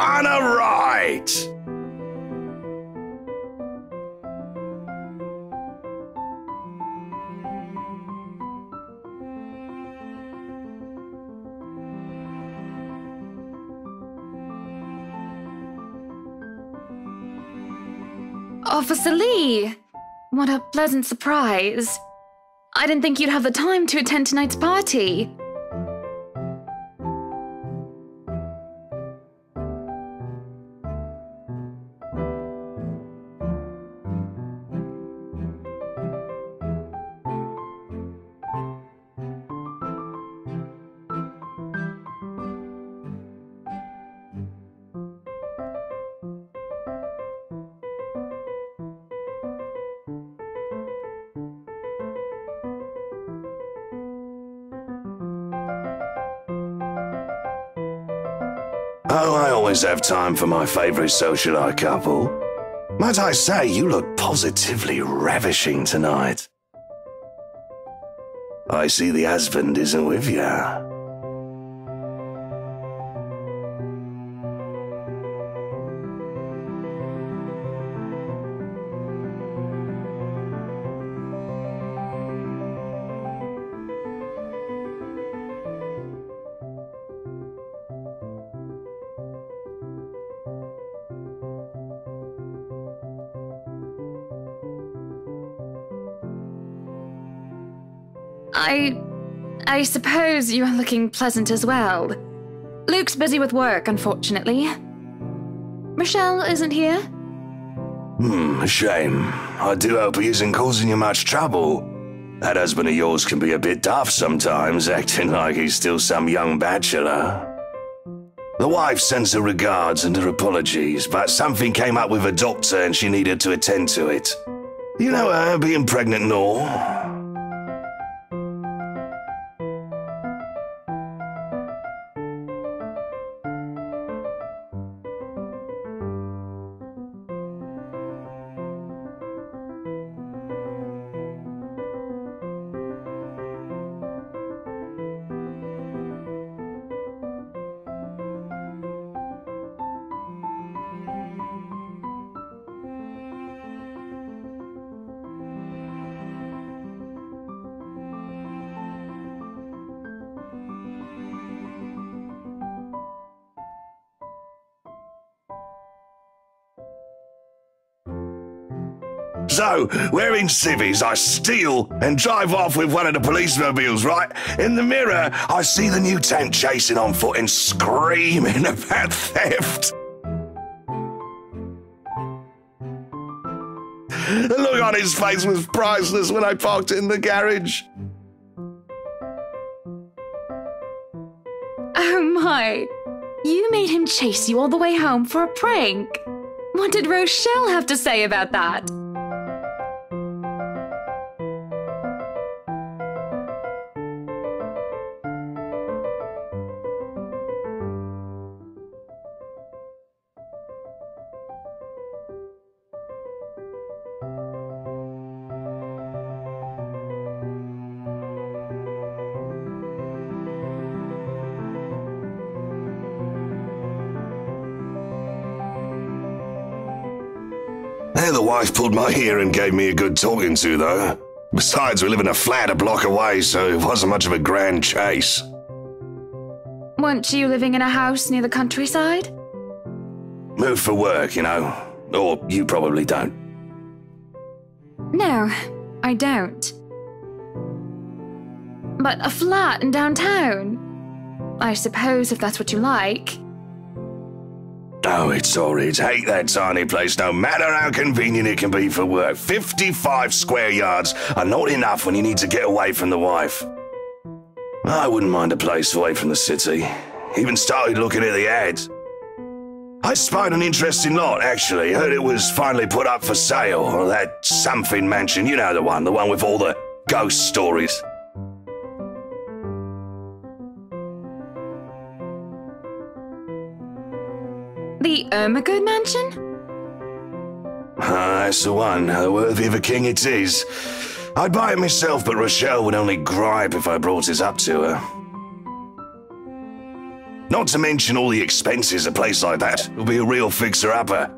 On a right! Officer Lee! What a pleasant surprise. I didn't think you'd have the time to attend tonight's party. Oh, I always have time for my favourite socialite couple. Might I say, you look positively ravishing tonight. I see the husband isn't with you. I suppose you are looking pleasant as well. Luke's busy with work, unfortunately. Rochelle isn't here? A shame. I do hope he isn't causing you much trouble. That husband of yours can be a bit daft sometimes, acting like he's still some young bachelor. The wife sends her regards and her apologies, but something came up with her doctor and she needed to attend to it. You know her, being pregnant and all. So, we're in civvies, I steal and drive off with one of the police mobiles, right? In the mirror, I see the new tank chasing on foot and screaming about theft. The look on his face was priceless when I parked it in the garage. Oh my! You made him chase you all the way home for a prank. What did Rochelle have to say about that? The wife pulled my ear and gave me a good talking to, though. Besides, we live in a flat a block away, so it wasn't much of a grand chase. Weren't you living in a house near the countryside? Moved for work, you know. Or you probably don't. No, I don't. But a flat in downtown? I suppose if that's what you like. Oh, it's horrid. Hate that tiny place, no matter how convenient it can be for work. 55 square yards are not enough when you need to get away from the wife. I wouldn't mind a place away from the city. Even started looking at the ads. I spied an interesting lot, actually. Heard it was finally put up for sale. Or that something mansion, you know the one with all the ghost stories. The Ermagood mansion? That's the one. Worthy of a king it is. I'd buy it myself, but Rochelle would only gripe if I brought it up to her. Not to mention all the expenses a place like that will be a real fixer-upper.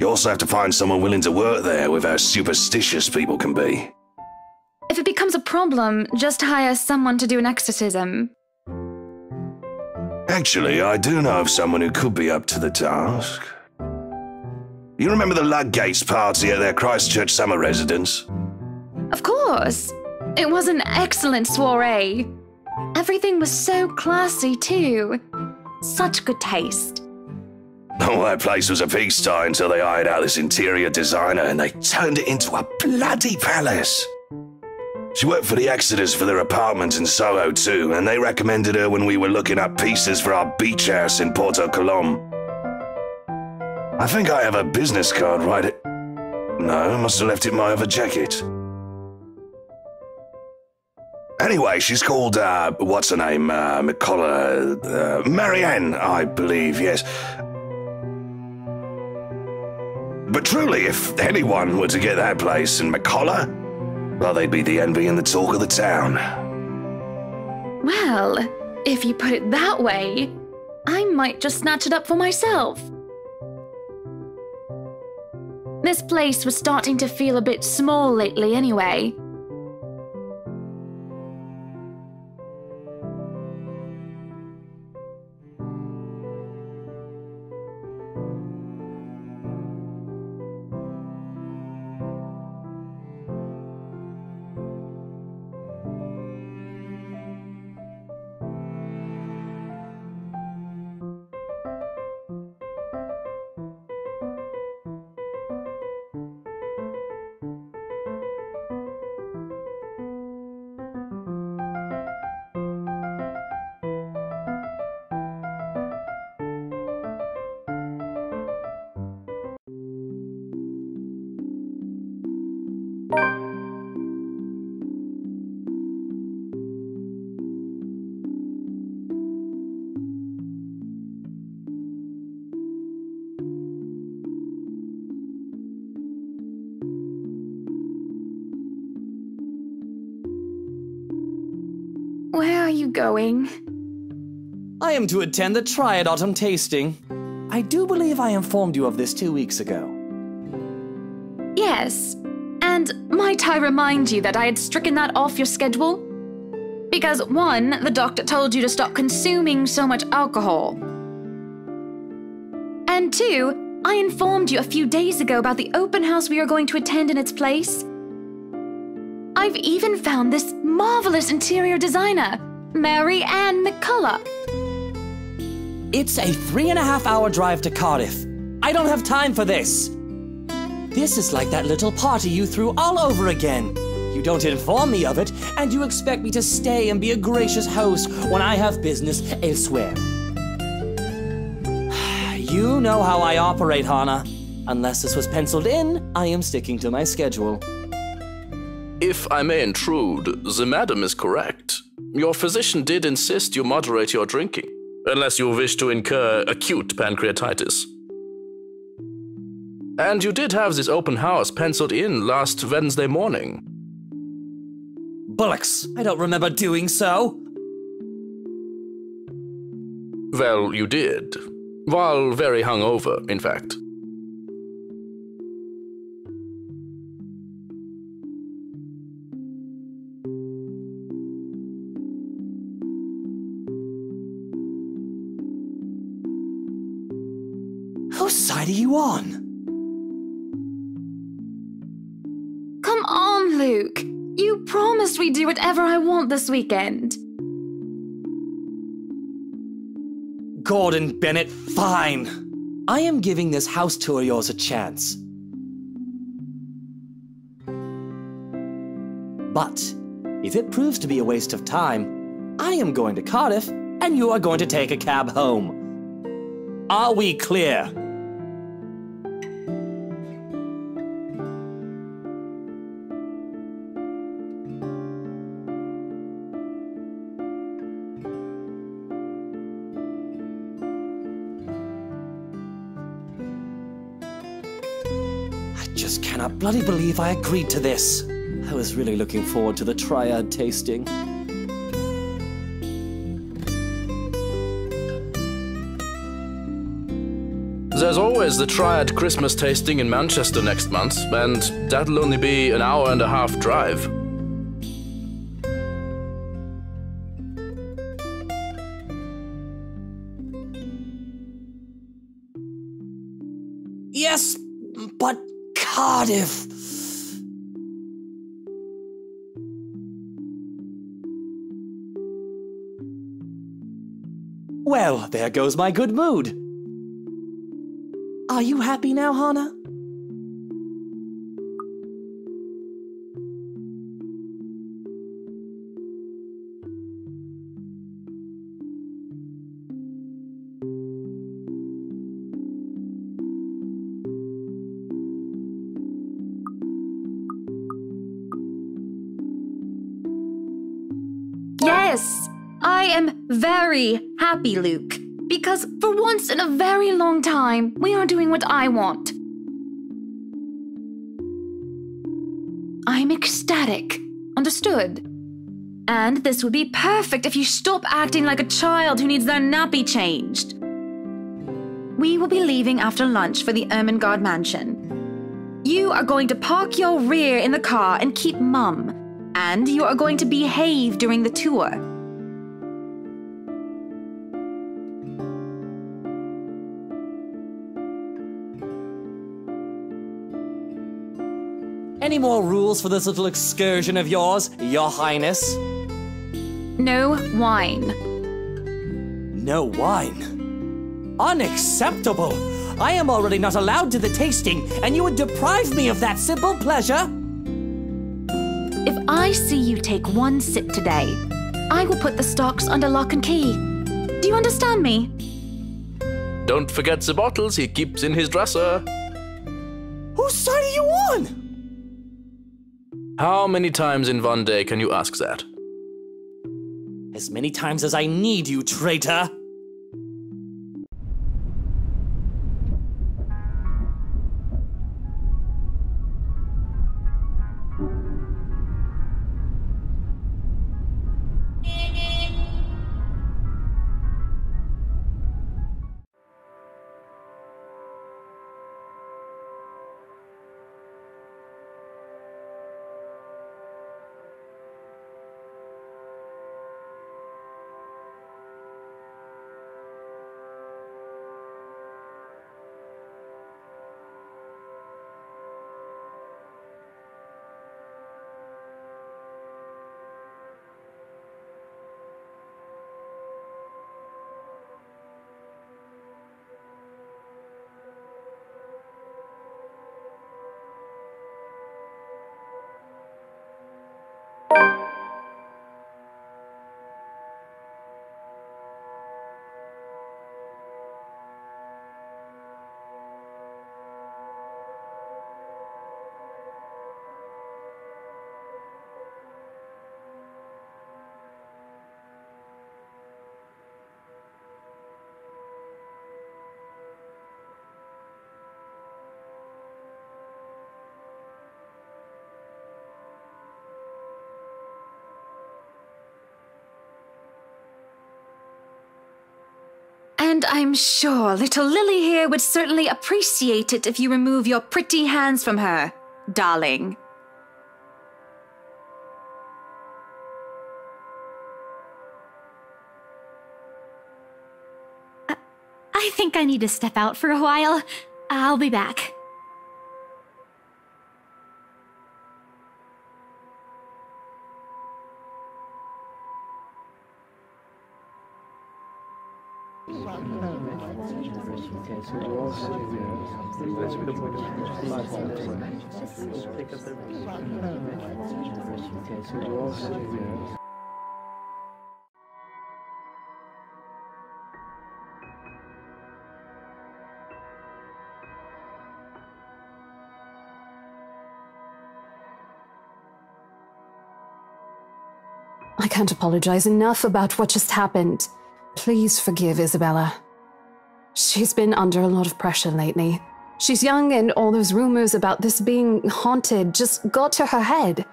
You also have to find someone willing to work there with how superstitious people can be. If it becomes a problem, just hire someone to do an exorcism. Actually, I do know of someone who could be up to the task. You remember the Ludgates party at their Christchurch summer residence? Of course! It was an excellent soiree. Everything was so classy, too. Such good taste. Oh, that place was a pigsty until they hired out this interior designer and they turned it into a bloody palace. She worked for the Exodus for their apartment in Soho too, and they recommended her when we were looking up pieces for our beach house in Porto Colom. I think I have a business card No, I must have left it in my other jacket. Anyway, she's called, what's her name? McCullough, Marianne, I believe, yes. But truly, if anyone were to get that place in McCullough, well, they'd be the envy and the talk of the town. Well, if you put it that way, I might just snatch it up for myself. This place was starting to feel a bit small lately anyway. Where are you going? I am to attend the Triad Autumn Tasting. I do believe I informed you of this 2 weeks ago. Yes. And might I remind you that I had stricken that off your schedule? Because 1, the doctor told you to stop consuming so much alcohol. And 2, I informed you a few days ago about the open house we are going to attend in its place. I've even found this marvelous interior designer, Mary Ann McCullough. It's a 3.5-hour drive to Cardiff. I don't have time for this. This is like that little party you threw all over again. You don't inform me of it, and you expect me to stay and be a gracious host when I have business elsewhere. You know how I operate, Hannah. Unless this was penciled in, I am sticking to my schedule. If I may intrude, the madam is correct. Your physician did insist you moderate your drinking, unless you wish to incur acute pancreatitis. And you did have this open house penciled in last Wednesday morning. Bullocks, I don't remember doing so. Well, you did. While very hungover, in fact. Whose side are you on? Come on, Luke. You promised we'd do whatever I want this weekend. Gordon Bennett, fine. I am giving this house tour of yours a chance. But if it proves to be a waste of time, I am going to Cardiff and you are going to take a cab home. Are we clear? I just cannot bloody believe I agreed to this. I was really looking forward to the Triad tasting. there's always the Triad Christmas tasting in Manchester next month, and that'll only be an hour-and-a-half drive. Yes, but Cardiff. Well, there goes my good mood. Are you happy now, Hannah? Yes, I am very happy, Luke. Because for once in a very long time, we are doing what I want. I'm ecstatic. Understood? And this would be perfect if you stop acting like a child who needs their nappy changed. We will be leaving after lunch for the Ermengarde mansion. You are going to park your rear in the car and keep mum. And you are going to behave during the tour. Any more rules for this little excursion of yours, Your Highness? No wine. No wine? Unacceptable! I am already not allowed to the tasting, and you would deprive me of that simple pleasure? If I see you take one sip today, I will put the stocks under lock and key. Do you understand me? Don't forget the bottles he keeps in his dresser. Whose side are you on? How many times in one day can you ask that? As many times as I need you, traitor! And I'm sure little Lily here would certainly appreciate it if you remove your pretty hands from her, darling. I think I need to step out for a while. I'll be back. I can't apologize enough about what just happened. Please forgive Isabella. She's been under a lot of pressure lately. She's young and all those rumors about this being haunted just got to her head.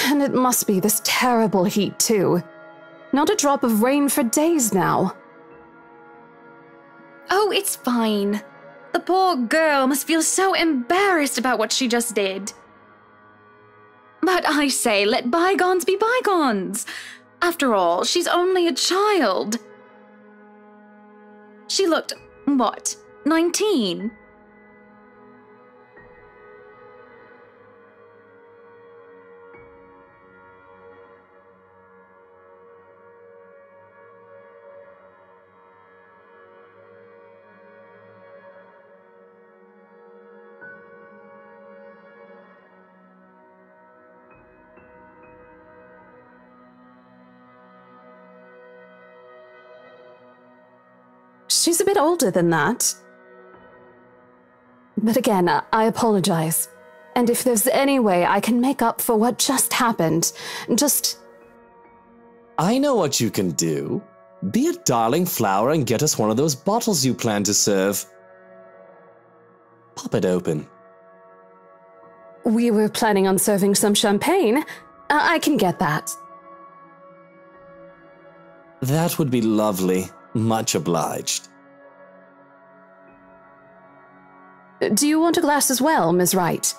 And it must be this terrible heat too. Not a drop of rain for days now. Oh, it's fine. The poor girl must feel so embarrassed about what she just did. But I say, let bygones be bygones. After all, she's only a child. She looked, what, 19? She's a bit older than that. But again, I apologize. And if there's any way I can make up for what just happened, just... I know what you can do. Be a darling flower and get us one of those bottles you plan to serve. Pop it open. We were planning on serving some champagne. I can get that. That would be lovely. Much obliged. Do you want a glass as well, Ms. Wright?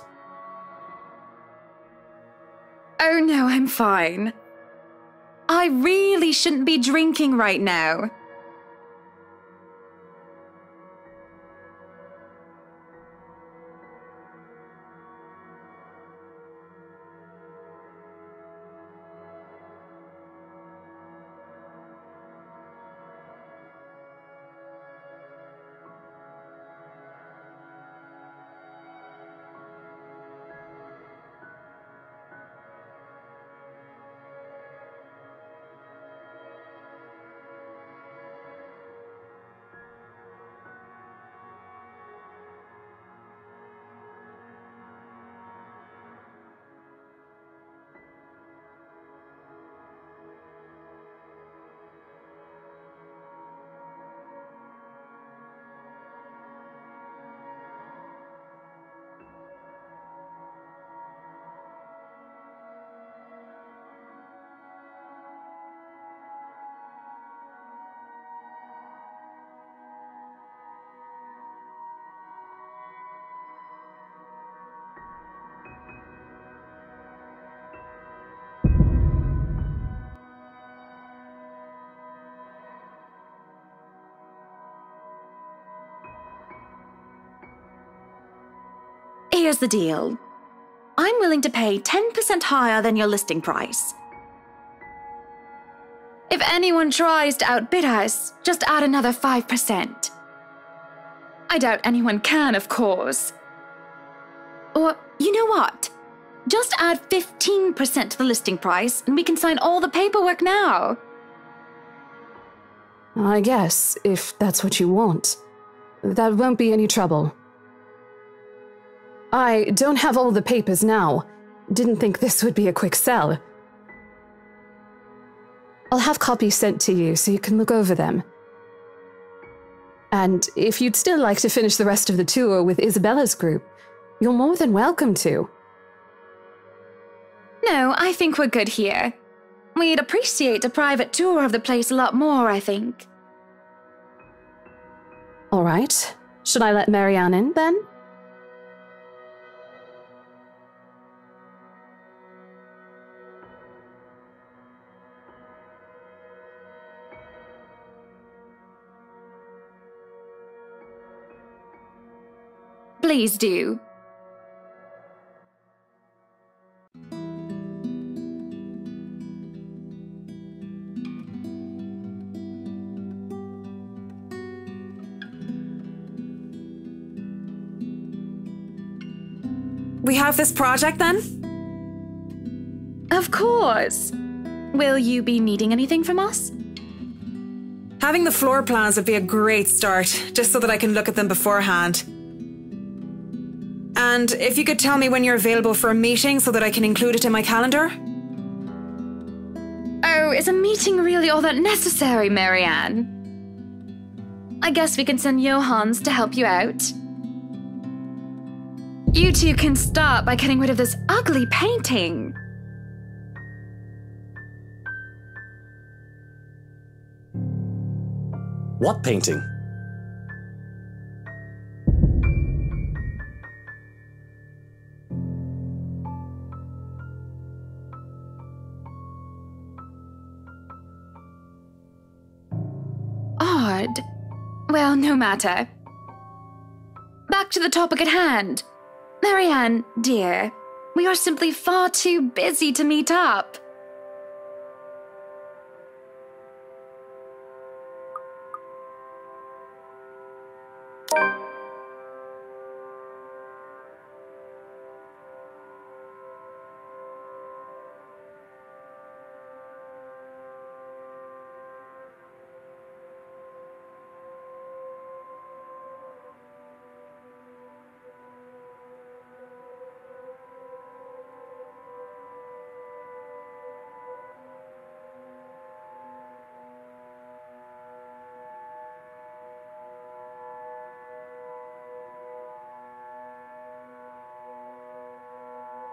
Oh no, I'm fine. I really shouldn't be drinking right now. Here's the deal. I'm willing to pay 10% higher than your listing price. If anyone tries to outbid us, just add another 5%. I doubt anyone can, of course. Or, you know what? Just add 15% to the listing price and we can sign all the paperwork now. I guess, if that's what you want. That won't be any trouble. I don't have all the papers now. Didn't think this would be a quick sell. I'll have copies sent to you so you can look over them. And if you'd still like to finish the rest of the tour with Isabella's group, you're more than welcome to. No, I think we're good here. We'd appreciate a private tour of the place a lot more, I think. All right. Should I let Marianne in, then? Please do. We have this project then? Of course. Will you be needing anything from us? Having the floor plans would be a great start, just so that I can look at them beforehand. And if you could tell me when you're available for a meeting so that I can include it in my calendar? Oh, is a meeting really all that necessary, Marianne? I guess we can send Johans to help you out. You two can start by getting rid of this ugly painting. What painting? odd. Well, no matter. Back to the topic at hand. Marianne, dear, we are simply far too busy to meet up.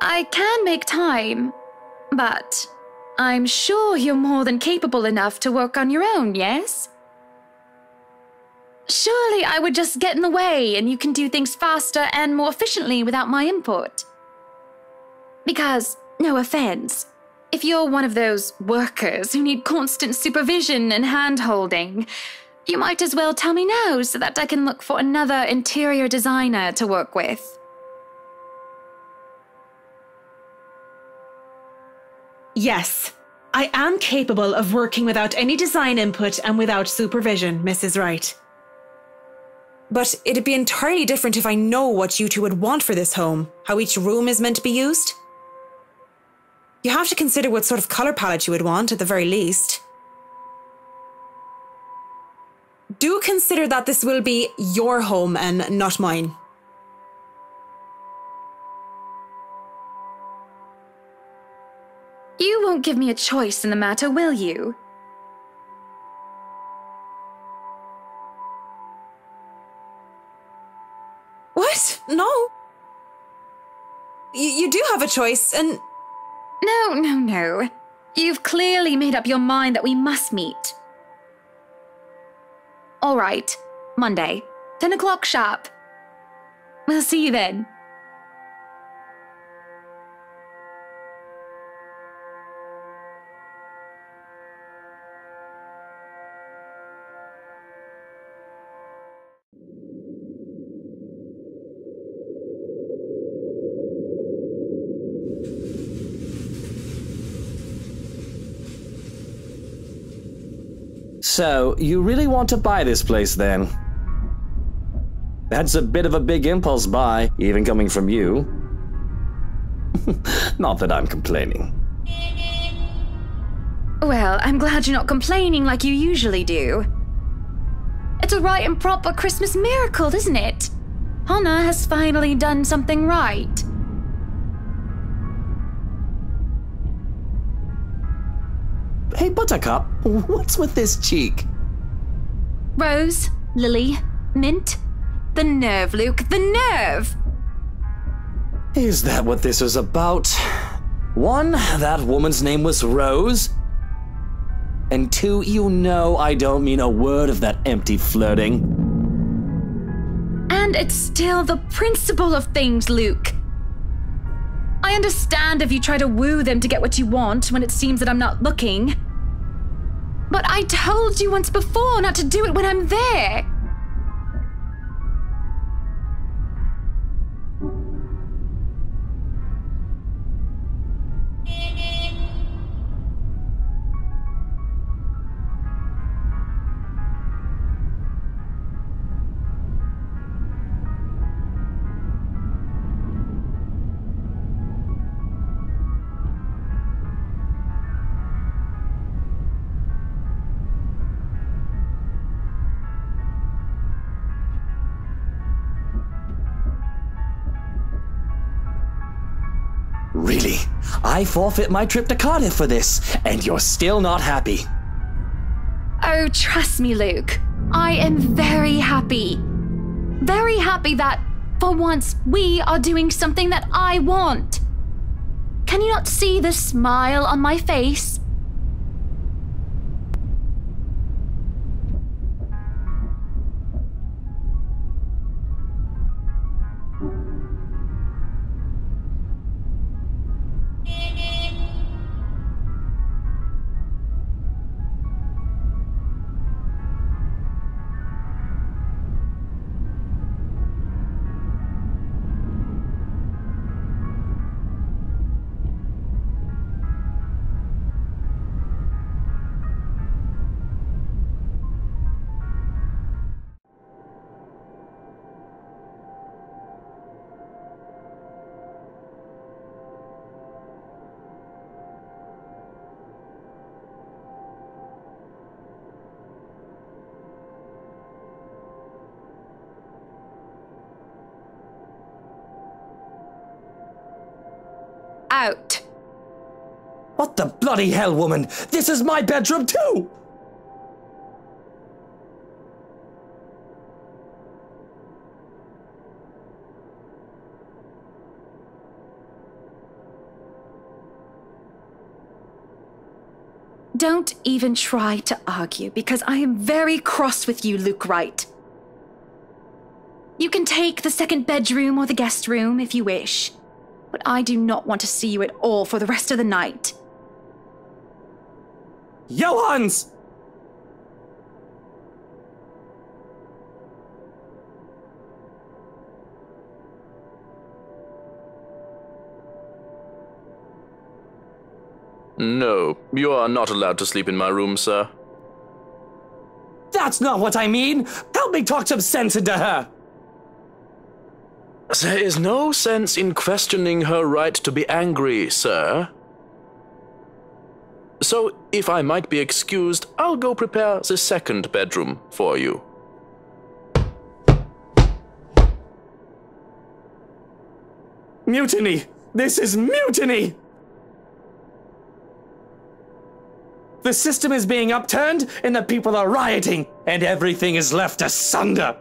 I can make time, but I'm sure you're more than capable enough to work on your own, yes? Surely I would just get in the way and you can do things faster and more efficiently without my input. Because, no offense, if you're one of those workers who need constant supervision and hand-holding, you might as well tell me now so that I can look for another interior designer to work with. Yes, I am capable of working without any design input and without supervision, Mrs. Wright. But it'd be entirely different if I know what you two would want for this home, how each room is meant to be used. You have to consider what sort of colour palette you would want, at the very least. Do consider that this will be your home and not mine. You won't give me a choice in the matter, will you? What? No. You do have a choice, and... No. You've clearly made up your mind that we must meet. All right, Monday, 10 o'clock sharp. We'll see you then. So, you really want to buy this place then? That's a bit of a big impulse buy, even coming from you. Not that I'm complaining. Well, I'm glad you're not complaining like you usually do. It's a right and proper Christmas miracle, isn't it? Hannah has finally done something right. Hey, Buttercup, what's with this cheek? Rose, Lily, Mint. The nerve, Luke, the nerve! Is that what this is about? One, that woman's name was Rose. And two, you know I don't mean a word of that empty flirting. And it's still the principle of things, Luke. I understand if you try to woo them to get what you want when it seems that I'm not looking. But I told you once before not to do it when I'm there. Really? I forfeit my trip to Cardiff for this, and you're still not happy. Oh, trust me, Luke. I am very happy. Very happy that, for once, we are doing something that I want. Can you not see the smile on my face? out. What the bloody hell, woman? This is my bedroom too! Don't even try to argue, because I am very cross with you, Luke Wright. You can take the second bedroom or the guest room if you wish, but I do not want to see you at all for the rest of the night. Johans! No, you are not allowed to sleep in my room, sir. That's not what I mean! Help me talk some sense into her! There is no sense in questioning her right to be angry, sir. So, if I might be excused, I'll go prepare the second bedroom for you. Mutiny! This is mutiny! The system is being upturned, and the people are rioting, and everything is left asunder.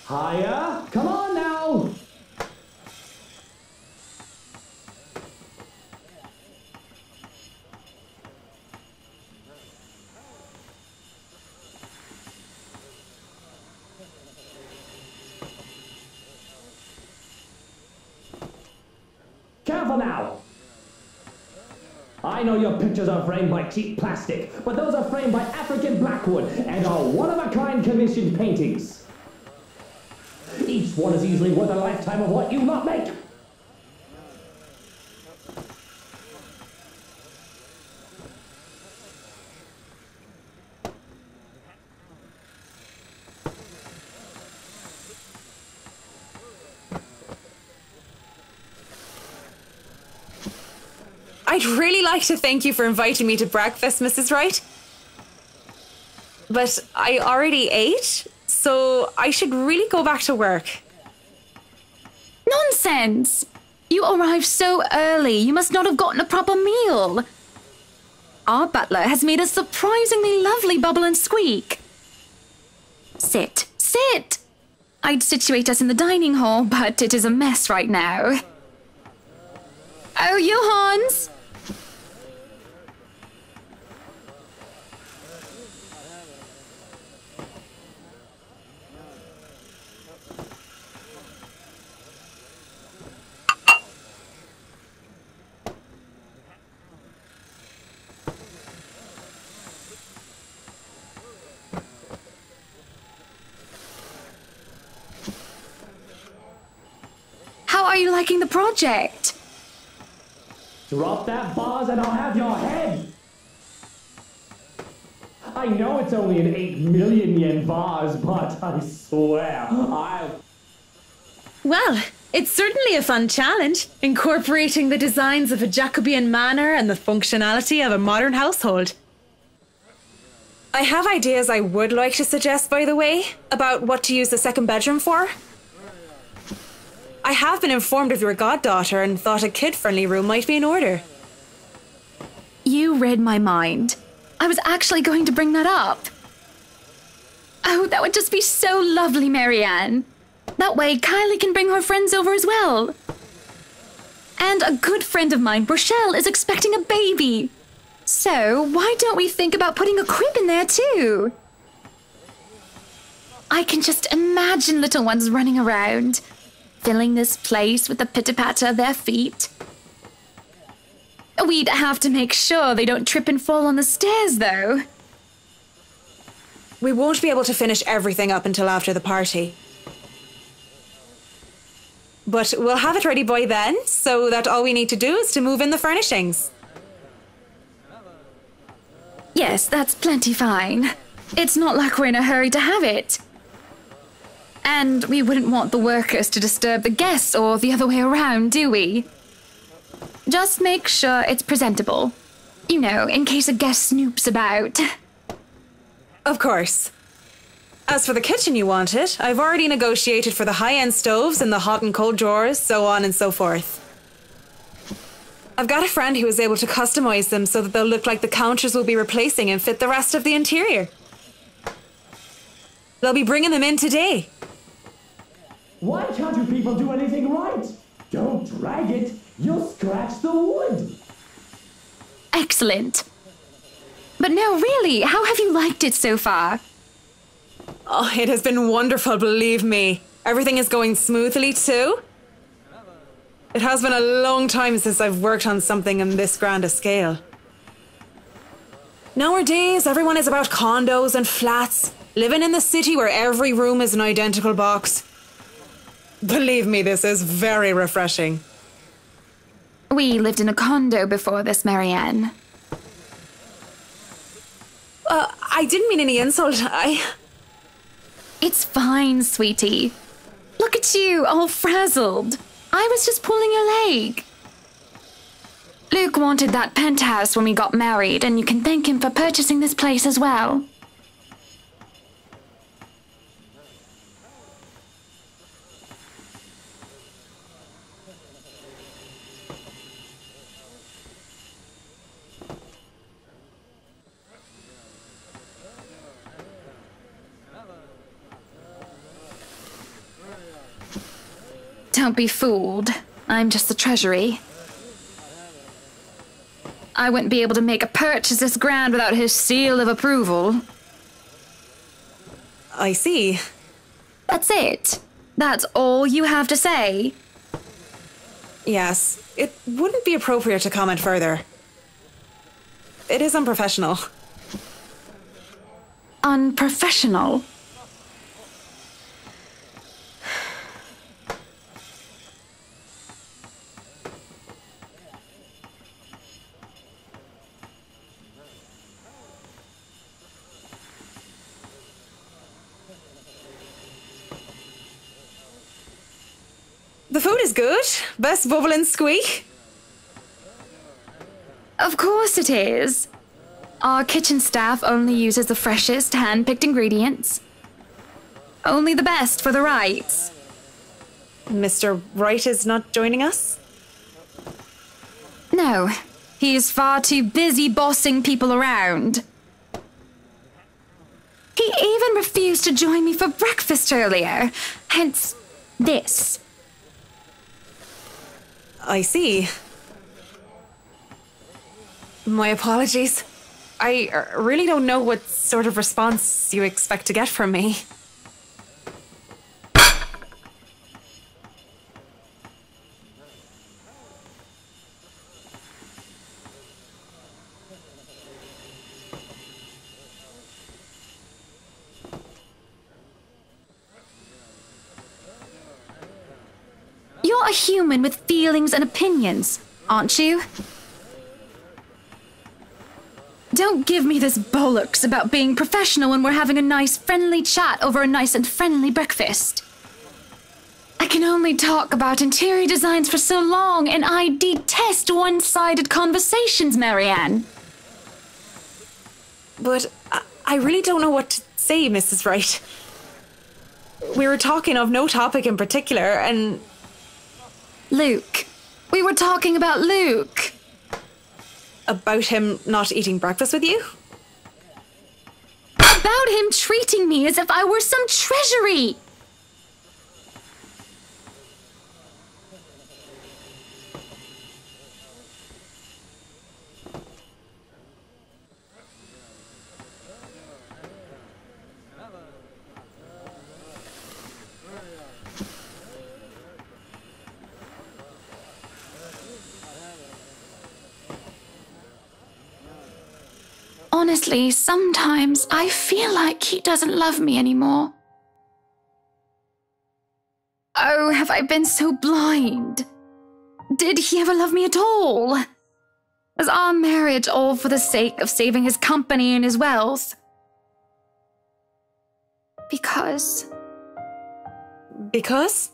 Higher! Come on now! Careful now! I know your pictures are framed by cheap plastic, but those are framed by African blackwood and are one-of-a-kind commissioned paintings. Each one is easily worth a lifetime of what you not make. I'd really like to thank you for inviting me to breakfast, Mrs. Wright. But I already ate, so I should really go back to work. Nonsense! You arrived so early, you must not have gotten a proper meal. Our butler has made a surprisingly lovely bubble and squeak. Sit, sit! I'd situate us in the dining hall, but it is a mess right now. Oh, Johannes! How are you liking the project? Drop that vase and I'll have your head! I know it's only an 8 million yen vase, but I swear, Well, it's certainly a fun challenge, incorporating the designs of a Jacobean manor and the functionality of a modern household. I have ideas I would like to suggest, by the way, about what to use the second bedroom for. I have been informed of your goddaughter and thought a kid-friendly room might be in order. You read my mind. I was actually going to bring that up. Oh, that would just be so lovely, Marianne. That way, Kylie can bring her friends over as well. And a good friend of mine, Rochelle, is expecting a baby. So, why don't we think about putting a crib in there too? I can just imagine little ones running around, filling this place with the pitter-patter of their feet. We'd have to make sure they don't trip and fall on the stairs, though. We won't be able to finish everything up until after the party. But we'll have it ready by then, so that all we need to do is to move in the furnishings. Yes, that's plenty fine. It's not like we're in a hurry to have it. And we wouldn't want the workers to disturb the guests or the other way around, do we? Just make sure it's presentable. You know, in case a guest snoops about. Of course. As for the kitchen you wanted, I've already negotiated for the high-end stoves and the hot and cold drawers, so on and so forth. I've got a friend who is able to customize them so that they'll look like the counters we'll be replacing and fit the rest of the interior. They'll be bringing them in today. why can't you people do anything right? Don't drag it, you'll scratch the wood. Excellent. But no, really, how have you liked it so far? Oh, it has been wonderful, believe me. Everything is going smoothly too. It has been a long time since I've worked on something on this grand a scale. Nowadays, everyone is about condos and flats, living in the city where every room is an identical box. Believe me, this is very refreshing. We lived in a condo before this, Marianne. I didn't mean any insult. It's fine, sweetie. Look at you, all frazzled. I was just pulling your leg. Luke wanted that penthouse when we got married, and you can thank him for purchasing this place as well. Don't be fooled. I'm just the treasury. I wouldn't be able to make a purchase this grand without his seal of approval. I see. That's it. That's all you have to say. Yes, it wouldn't be appropriate to comment further. It is unprofessional. Unprofessional? The food is good. Best bubble and squeak. Of course it is. Our kitchen staff only uses the freshest hand-picked ingredients. Only the best for the Wrights. Mr. Wright is not joining us? No, he is far too busy bossing people around. He even refused to join me for breakfast earlier, hence this. I see. My apologies. I really don't know what sort of response you expect to get from me. You're a human with feelings and opinions, aren't you? Don't give me this bollocks about being professional when we're having a nice friendly chat over a nice and friendly breakfast. I can only talk about interior designs for so long, and I detest one-sided conversations, Marianne. But I really don't know what to say, Mrs. Wright. We were talking of no topic in particular, and... Luke. We were talking about Luke. About him not eating breakfast with you? About him treating me as if I were some treasury. Honestly, sometimes I feel like he doesn't love me anymore. Oh, have I been so blind? Did he ever love me at all? Was our marriage all for the sake of saving his company and his wealth? Because? Because?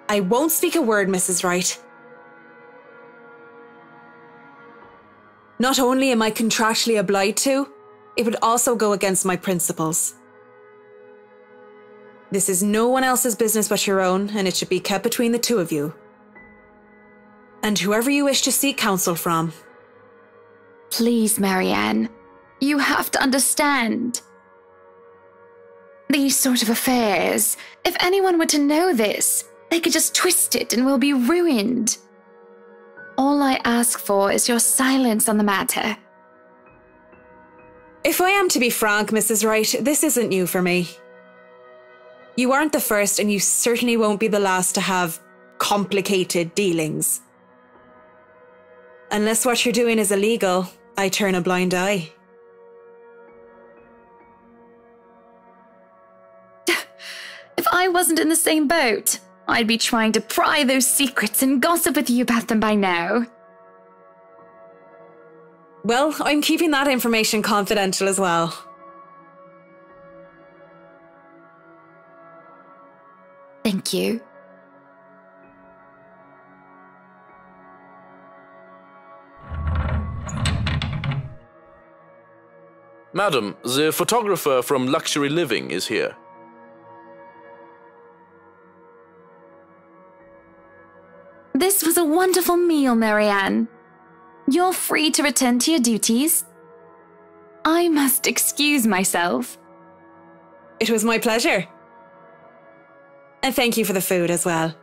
I won't speak a word, Mrs. Wright. Not only am I contractually obliged to, it would also go against my principles. This is no one else's business but your own, and it should be kept between the two of you. And whoever you wish to seek counsel from. Please, Marianne. You have to understand. These sort of affairs, if anyone were to know this, they could just twist it and we'll be ruined. All I ask for is your silence on the matter. If I am to be frank, Mrs. Wright, this isn't new for me. You aren't the first, and you certainly won't be the last to have complicated dealings. Unless what you're doing is illegal, I turn a blind eye. If I wasn't in the same boat, I'd be trying to pry those secrets and gossip with you about them by now. Well, I'm keeping that information confidential as well. Thank you. Madam, the photographer from Luxury Living is here. This was a wonderful meal, Marianne. You're free to return to your duties. I must excuse myself. It was my pleasure. And thank you for the food as well.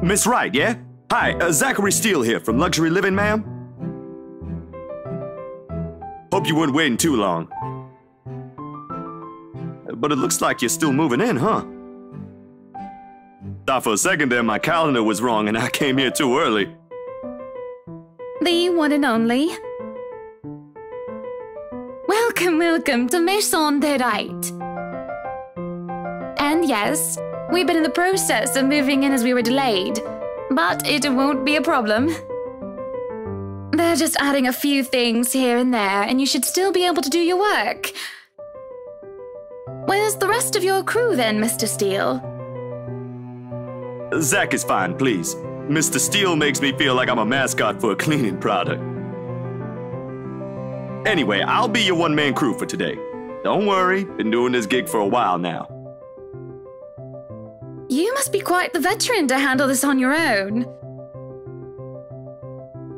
Miss Wright, yeah? Hi, Zachary Steele here from Luxury Living, ma'am. Hope you weren't waiting too long. But it looks like you're still moving in, huh? Thought for a second there my calendar was wrong and I came here too early. The one and only. Welcome, welcome to Maison de Right. And yes, we've been in the process of moving in as we were delayed, but it won't be a problem. They're just adding a few things here and there, and you should still be able to do your work. Where's the rest of your crew then, Mr. Steele? Zach is fine, please. Mr. Steele makes me feel like I'm a mascot for a cleaning product. Anyway, I'll be your one-man crew for today. Don't worry, been doing this gig for a while now. You must be quite the veteran to handle this on your own.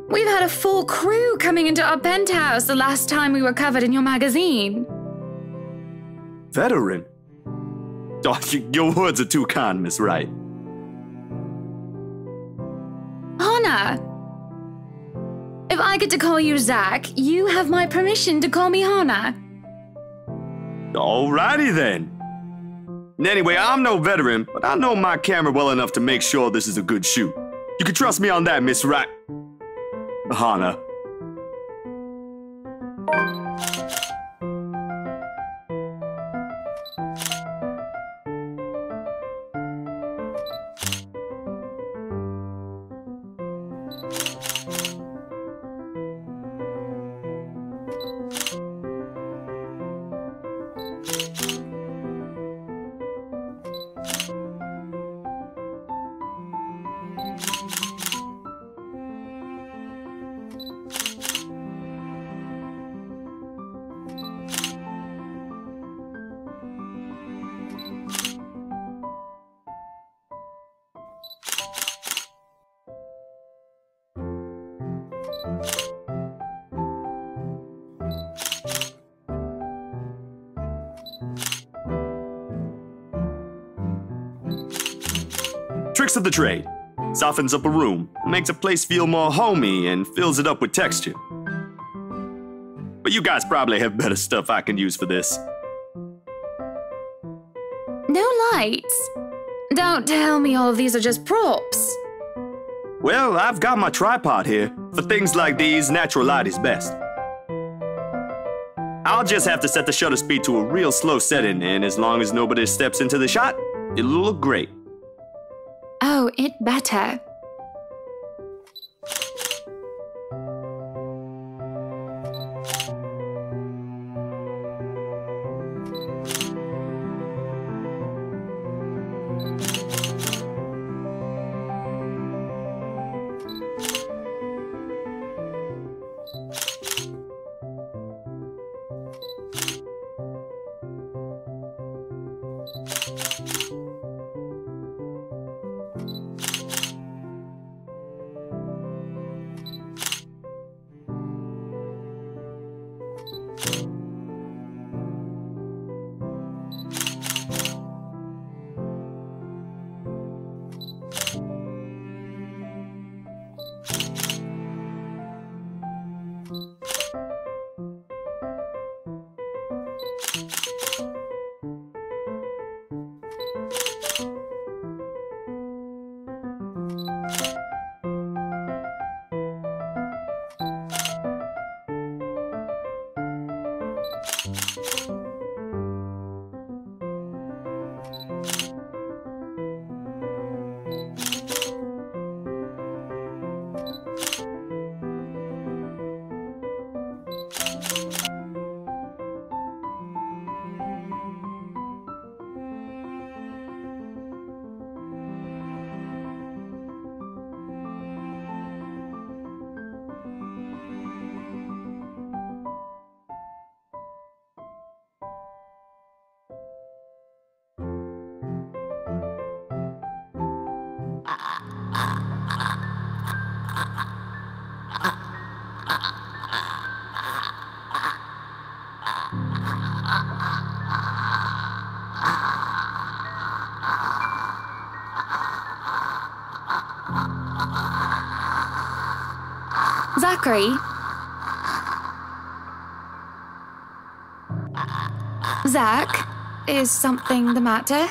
We've had a full crew coming into our penthouse the last time we were covered in your magazine. Veteran? Oh, your words are too kind, Miss Wright. Hannah! If I get to call you Zach, you have my permission to call me Hannah. Alrighty then. Anyway, I'm no veteran, but I know my camera well enough to make sure this is a good shoot. You can trust me on that, Miss Wright. Hannah. Tricks of the trade. Softens up a room, makes a place feel more homey, and fills it up with texture. But you guys probably have better stuff I can use for this. No lights? Don't tell me all of these are just props. Well, I've got my tripod here. For things like these, natural light is best. I'll just have to set the shutter speed to a real slow setting, and as long as nobody steps into the shot, it'll look great. Oh, it better. Zachary? Zach, is something the matter?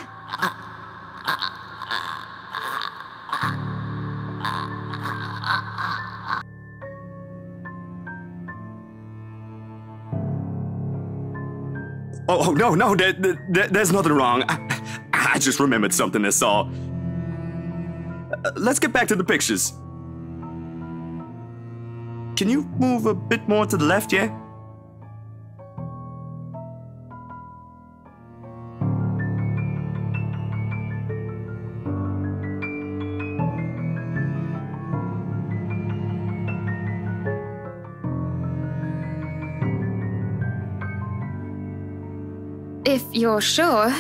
Oh, no, there's nothing wrong. I just remembered something, that's all. Let's get back to the pictures. Can you move a bit more to the left, yeah? If you're sure.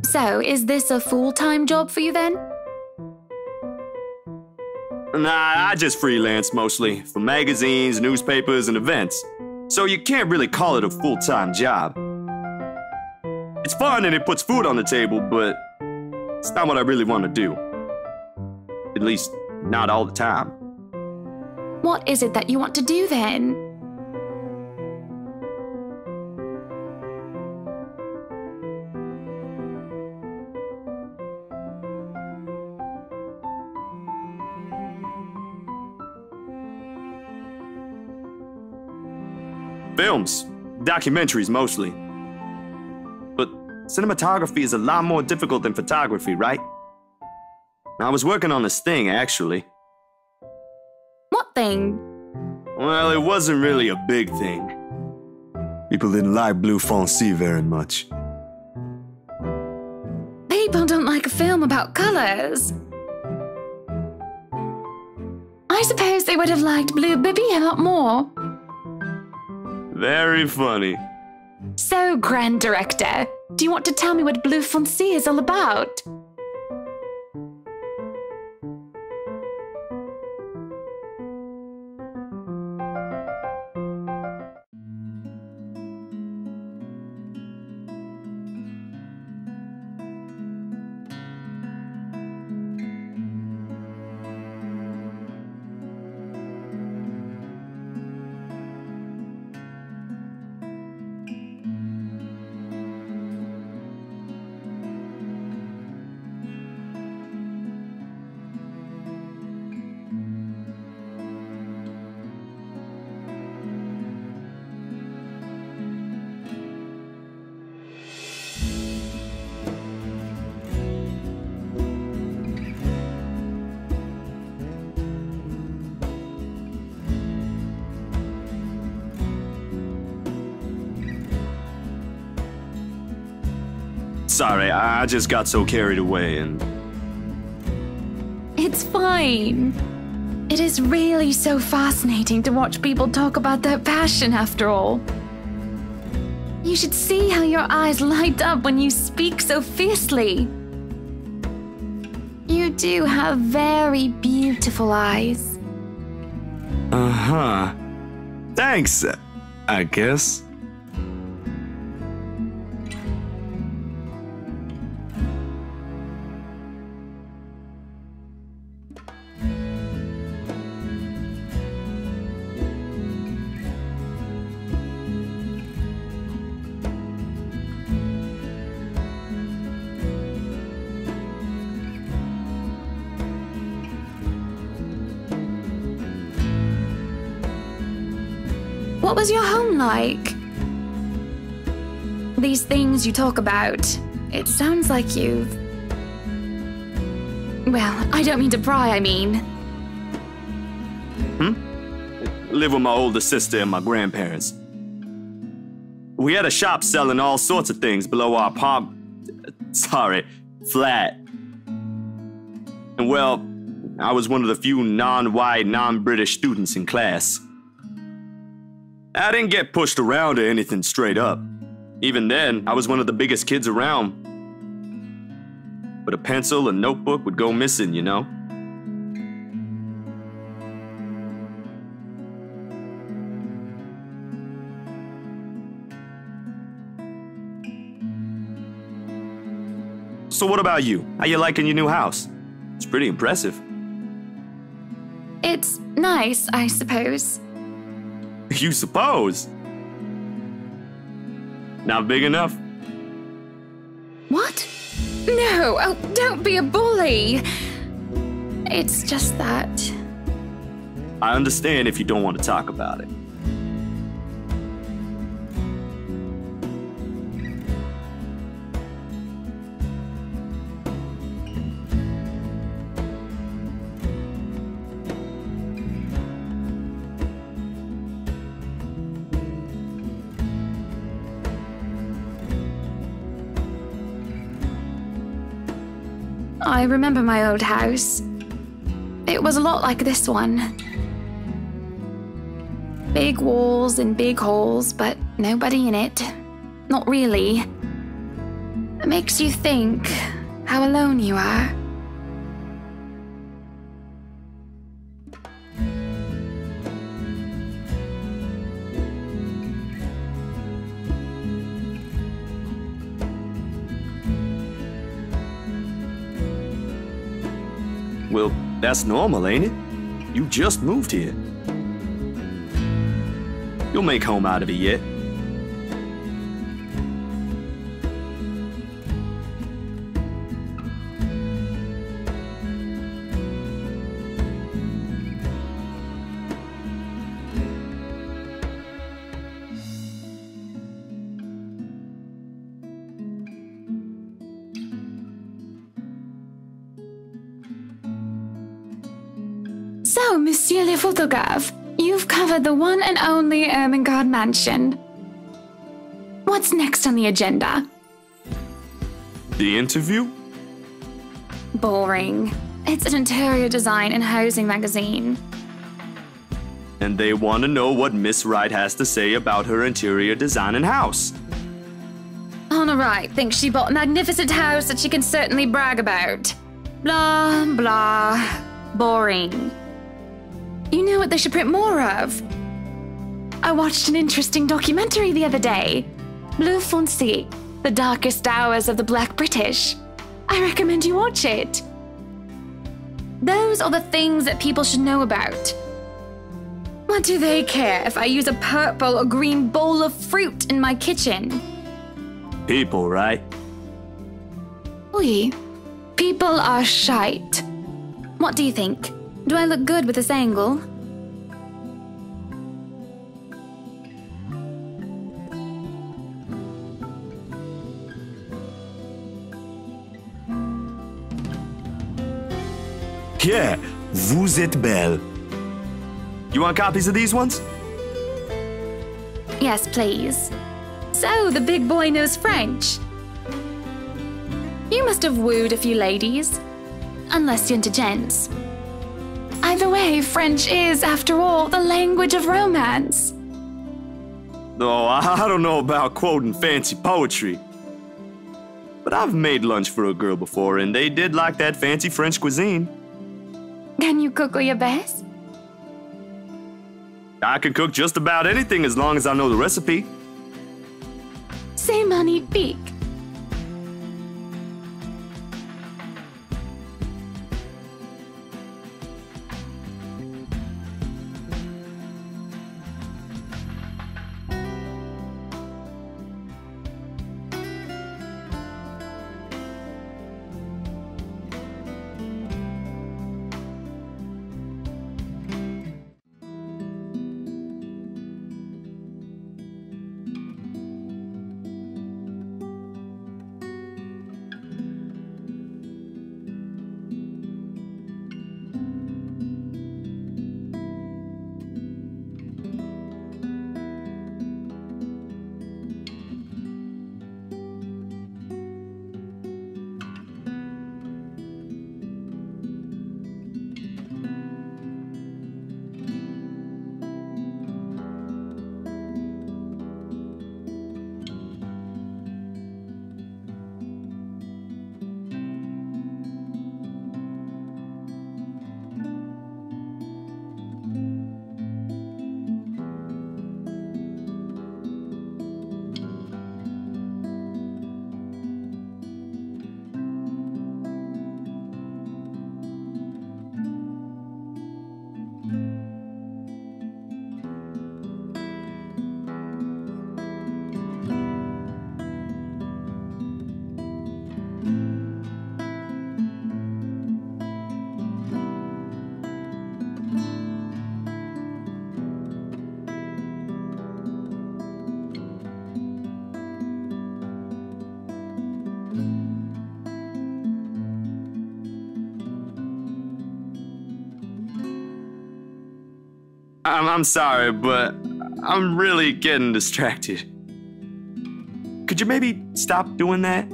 So, is this a full-time job for you then? Nah, I just freelance mostly, for magazines, newspapers, and events. So you can't really call it a full-time job. It's fun and it puts food on the table, but it's not what I really want to do. At least, not all the time. What is it that you want to do then? Films, documentaries mostly. But cinematography is a lot more difficult than photography, right? I was working on this thing, actually. What thing? Well, it wasn't really a big thing. People didn't like Blue Fonzie very much. People don't like a film about colors. I suppose they would have liked Blue Bibby a lot more. Very funny. So, Grand Director, Do you want to tell me what Bleu Foncé is all about? Sorry, I just got so carried away and... It's fine. It is really so fascinating to watch people talk about their passion after all. You should see how your eyes light up when you speak so fiercely. You do have very beautiful eyes. Uh-huh. Thanks, I guess. What was your home like? These things you talk about, it sounds like you've... Well, I don't mean to pry, I mean. Live with my older sister and my grandparents. We had a shop selling all sorts of things below our flat. And well, I was one of the few non-white, non-British students in class. I didn't get pushed around or anything straight up. Even then, I was one of the biggest kids around. But a pencil and notebook would go missing, you know? So what about you? How you liking your new house? It's pretty impressive. It's nice, I suppose. You suppose? Not big enough? What? No, oh, don't be a bully. It's just that... I understand if you don't want to talk about it. I remember my old house. It was a lot like this one. Big walls and big halls, but nobody in it. Not really. It makes you think how alone you are. Well, that's normal, ain't it? You just moved here. You'll make home out of it yet. So, Monsieur le Photographe, you've covered the one and only Ermengarde Mansion. What's next on the agenda? The interview? Boring. It's an interior design and housing magazine. And they want to know what Miss Wright has to say about her interior design and house. On LaTanaDiMrX thinks she bought a magnificent house that she can certainly brag about. Blah, blah. Boring. You know what they should print more of? I watched an interesting documentary the other day. Bleu Foncé, The Darkest Hours of the Black British. I recommend you watch it. Those are the things that people should know about. What do they care if I use a purple or green bowl of fruit in my kitchen? People, right? Oui. People are shite. What do you think? Do I look good with this angle? Yeah, vous êtes belle. You want copies of these ones? Yes, please. So, the big boy knows French. You must have wooed a few ladies. Unless you're into gents. Either way, French is, after all, the language of romance. Oh, I don't know about quoting fancy poetry. But I've made lunch for a girl before, and they did like that fancy French cuisine. Can you cook your best? I can cook just about anything as long as I know the recipe. C'est magnifique. I'm sorry, but I'm really getting distracted. Could you maybe stop doing that?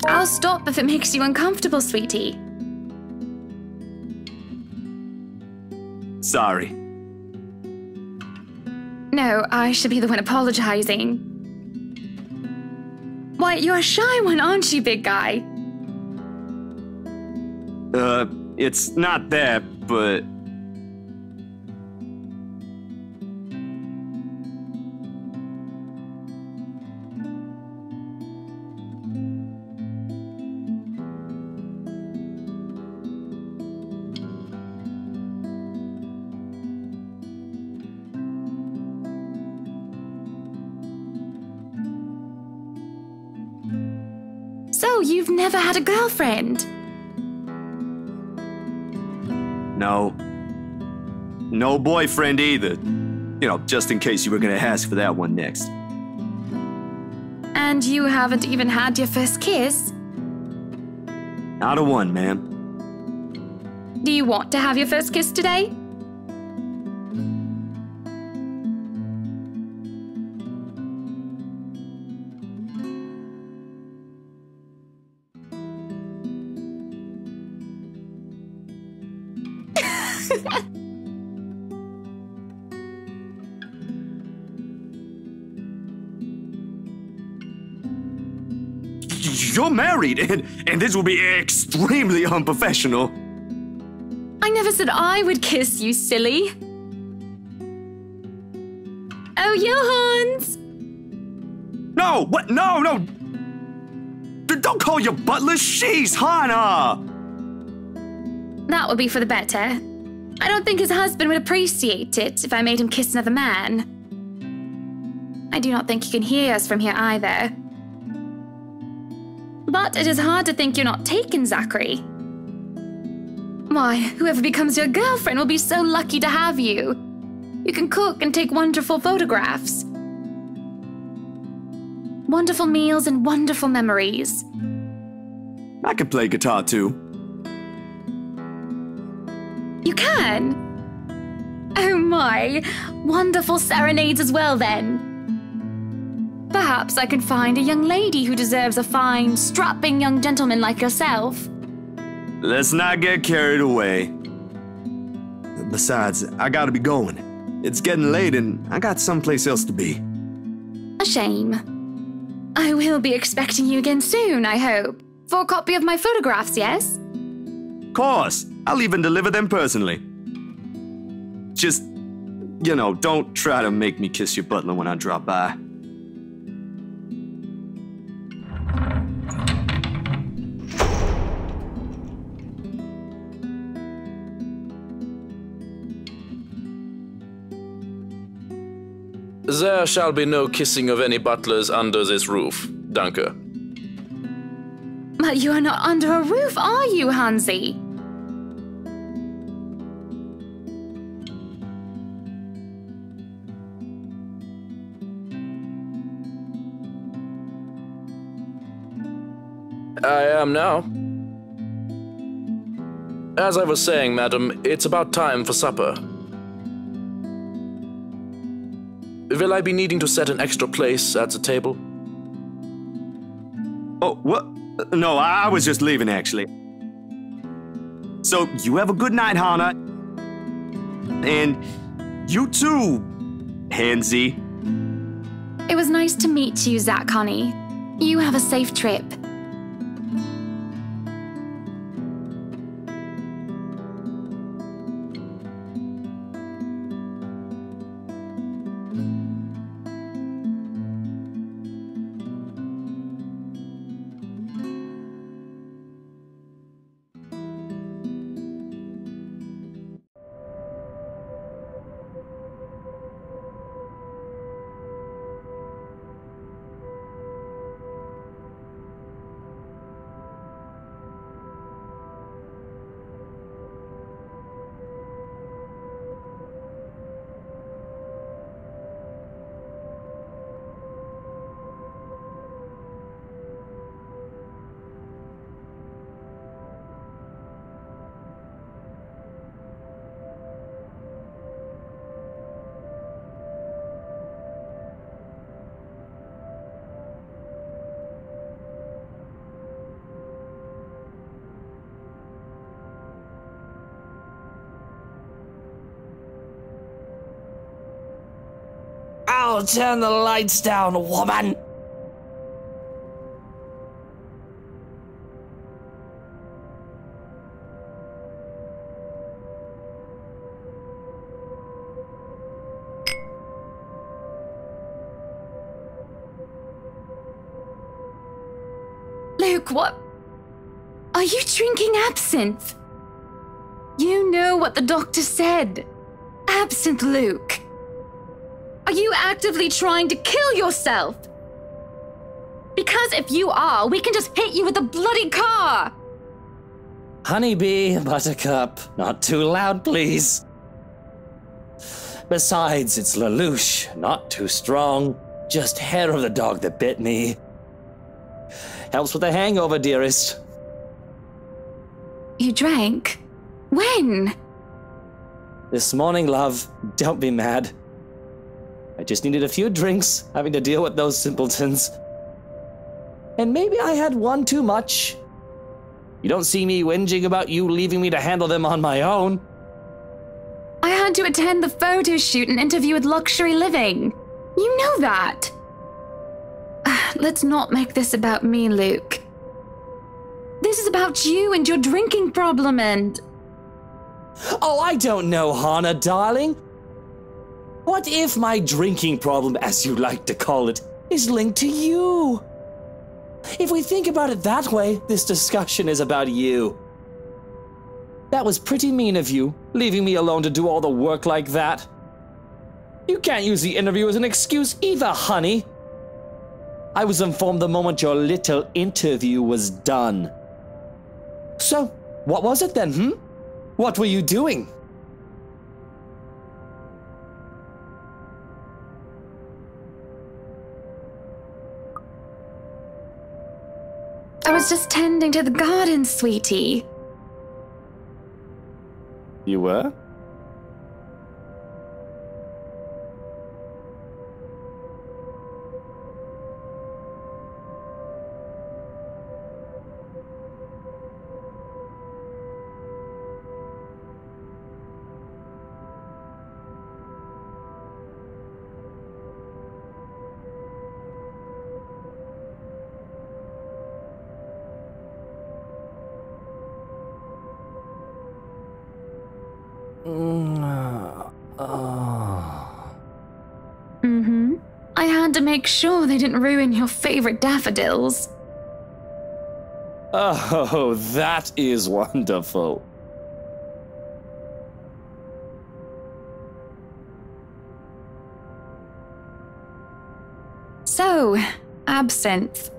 I'll stop if it makes you uncomfortable, sweetie. Sorry. No, I should be the one apologizing. Why, you're a shy one, aren't you, big guy? It's not that, but... So, you've never had a girlfriend? No. No boyfriend either. You know, just in case you were gonna ask for that one next. And you haven't even had your first kiss? Not a one, ma'am. Do you want to have your first kiss today? You're married, and this will be extremely unprofessional. I never said I would kiss you, silly. Oh, Johans! No, what? No, no! Don't call your butler, she's Hannah! That would be for the better. I don't think his husband would appreciate it if I made him kiss another man. I do not think he can hear us from here either. But it is hard to think you're not taken, Zachary. Why, whoever becomes your girlfriend will be so lucky to have you. You can cook and take wonderful photographs. Wonderful meals and wonderful memories. I can play guitar too. You can? Oh my, wonderful serenades as well then. Perhaps I can find a young lady who deserves a fine, strapping young gentleman like yourself. Let's not get carried away. Besides, I gotta be going. It's getting late and I got someplace else to be. A shame. I will be expecting you again soon, I hope. For a copy of my photographs, yes? Of course, I'll even deliver them personally. Just, you know, don't try to make me kiss your butler when I drop by. There shall be no kissing of any butlers under this roof, danke. But you are not under a roof, are you, Hansi? I am now. As I was saying, madam, it's about time for supper. Will I be needing to set an extra place at the table? Oh, what? No, I was just leaving, actually. So, you have a good night, Hannah. And you too, Hansi. It was nice to meet you, Zach, honey. You have a safe trip. I'll turn the lights down, woman! Luke, what? Are you drinking absinthe? You know what the doctor said. Absinthe, Luke. Are you actively trying to kill yourself? Because if you are, we can just hit you with a bloody car! Honeybee, Buttercup, not too loud, please. Besides, it's Lelouch, not too strong. Just hair of the dog that bit me. Helps with the hangover, dearest. You drank? When? This morning, love. Don't be mad. I just needed a few drinks, having to deal with those simpletons. And maybe I had one too much. You don't see me whinging about you leaving me to handle them on my own. I had to attend the photo shoot and interview with Luxury Living. You know that. Let's not make this about me, Luke. This is about you and your drinking problem and... Oh, I don't know, Hannah, darling. What if my drinking problem, as you like to call it, is linked to you? If we think about it that way, this discussion is about you. That was pretty mean of you, leaving me alone to do all the work like that. You can't use the interview as an excuse either, honey. I was informed the moment your little interview was done. So, what was it then, What were you doing? I was just tending to the garden, sweetie. You were? I had to make sure they didn't ruin your favorite daffodils. Oh, that is wonderful. So, absinthe.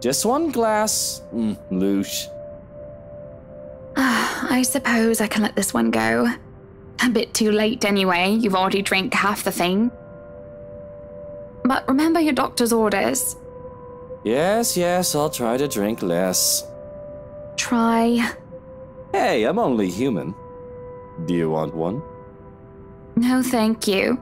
Just one glass, louche. I suppose I can let this one go. A bit too late anyway, you've already drank half the thing. But remember your doctor's orders. Yes, I'll try to drink less. Try. Hey, I'm only human. Do you want one? No, thank you.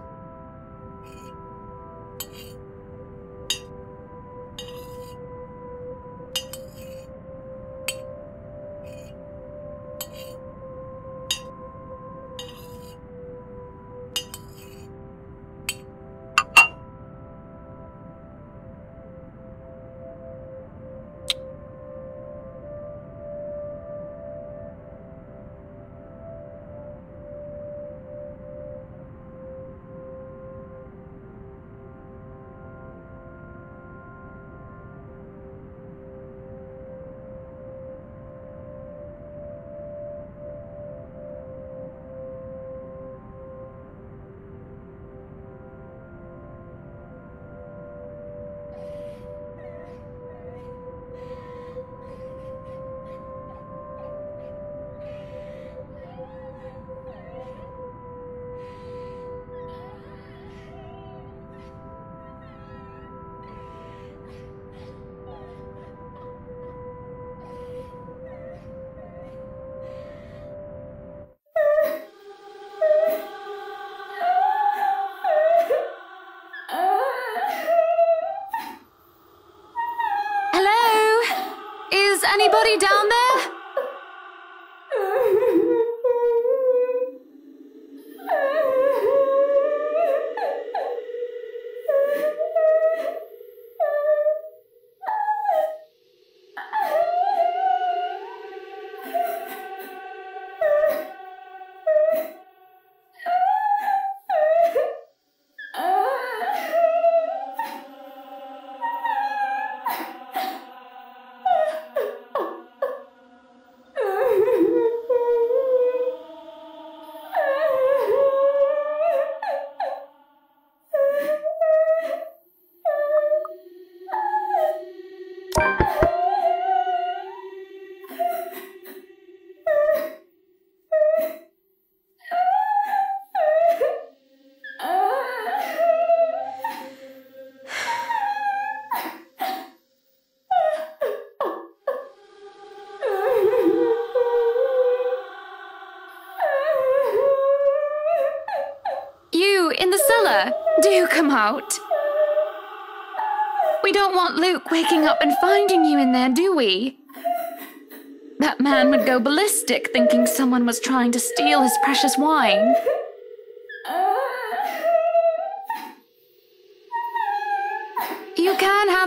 Anybody down there? Do come out. We don't want Luke waking up and finding you in there, do we? That man would go ballistic thinking someone was trying to steal his precious wine.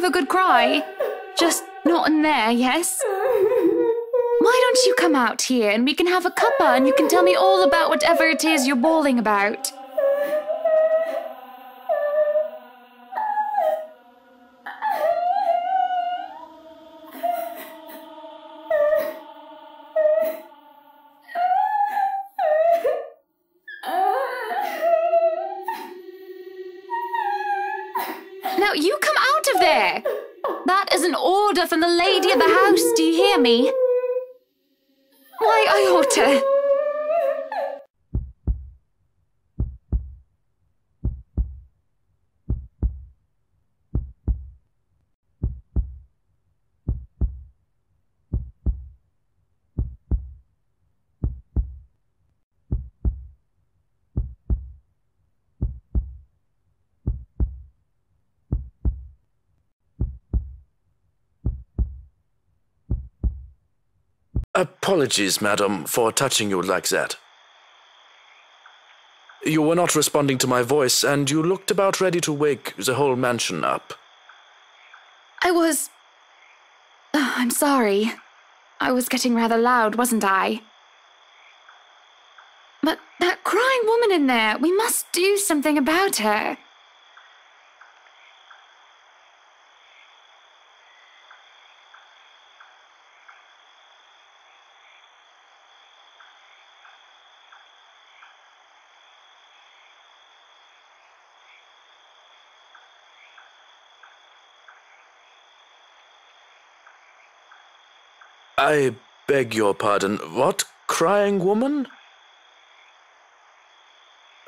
have a good cry. Just not in there, yes? Why don't you come out here and we can have a cuppa and you can tell me all about whatever it is you're bawling about? Now you come out of there! That is an order from the lady of the house, do you hear me? Why, I ought to... Apologies, madam, for touching you like that. You were not responding to my voice, and you looked about ready to wake the whole mansion up. I was... I'm sorry. I was getting rather loud, wasn't I? But that crying woman in there, we must do something about her. I beg your pardon. What crying woman?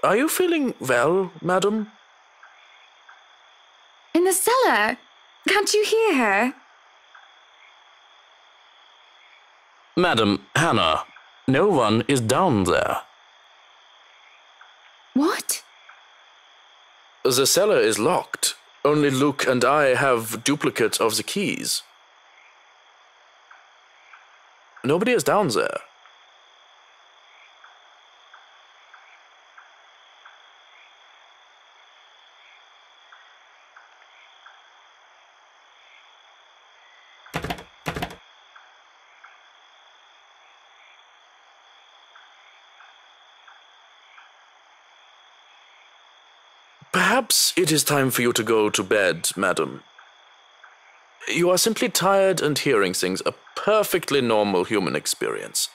Are you feeling well, madam? In the cellar. Can't you hear her? Madam, Hannah, no one is down there. What? The cellar is locked. Only Luke and I have duplicates of the keys. Nobody is down there. Perhaps it is time for you to go to bed, madam. You are simply tired and hearing things, a perfectly normal human experience.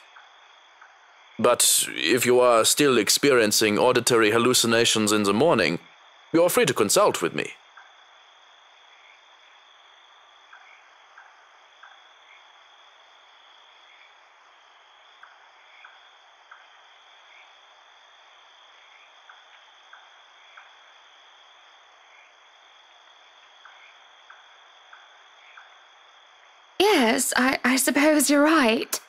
But if you are still experiencing auditory hallucinations in the morning, you are free to consult with me. Yes, I suppose you're right.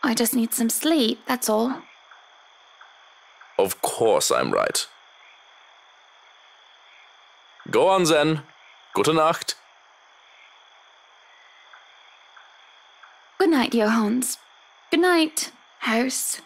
I just need some sleep, that's all. Of course I'm right. Go on then. Gute Nacht. Good night, Johannes. Good night, house.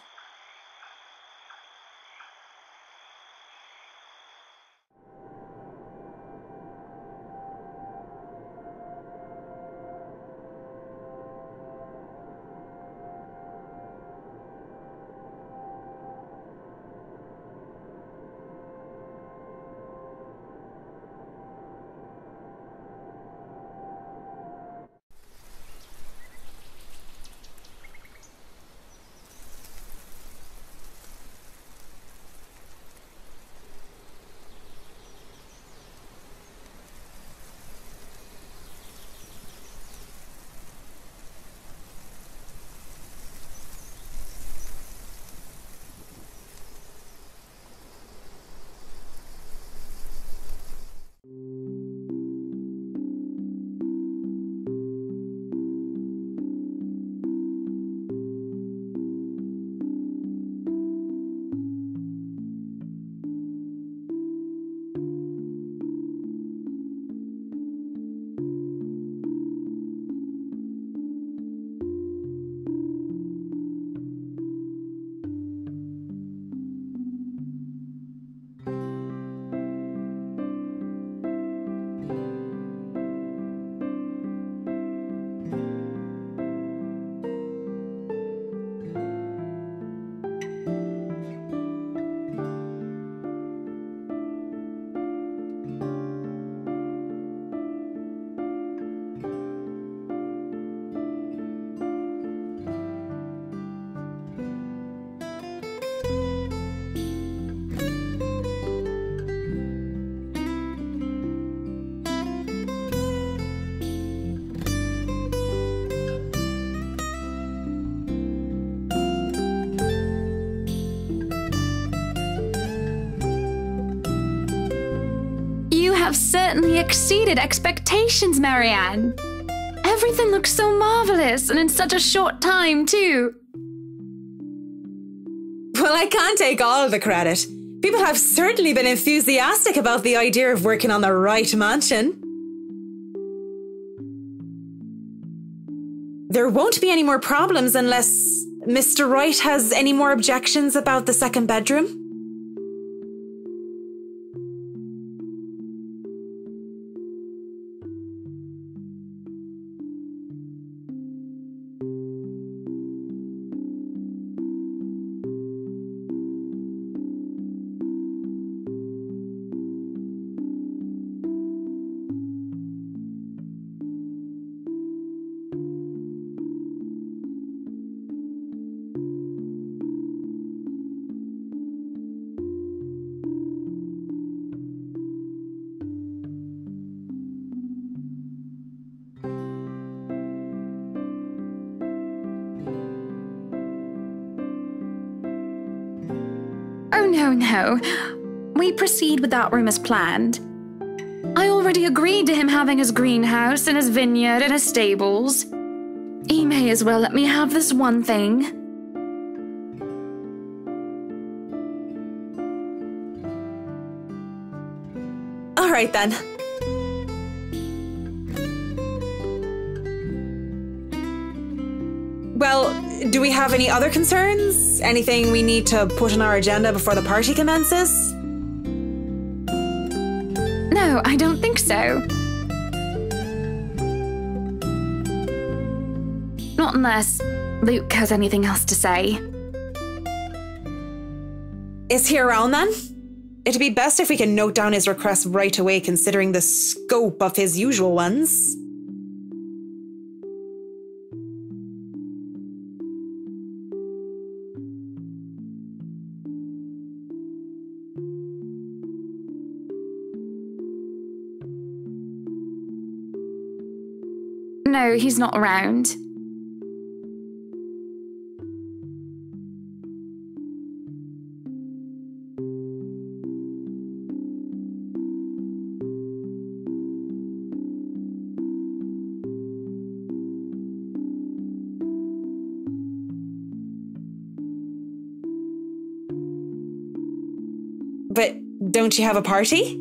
have certainly exceeded expectations, Marianne. Everything looks so marvelous, and in such a short time, too. Well, I can't take all the credit. People have certainly been enthusiastic about the idea of working on the right mansion. There won't be any more problems unless Mr. Wright has any more objections about the second bedroom. Oh, no. We proceed with that room as planned. I already agreed to him having his greenhouse and his vineyard and his stables. He may as well let me have this one thing. All right, then. Well, do we have any other concerns? Anything we need to put on our agenda before the party commences? No, I don't think so. Not unless Luke has anything else to say. Is he around then? It'd be best if we can note down his requests right away, considering the scope of his usual ones. No, he's not around. But don't you have a party?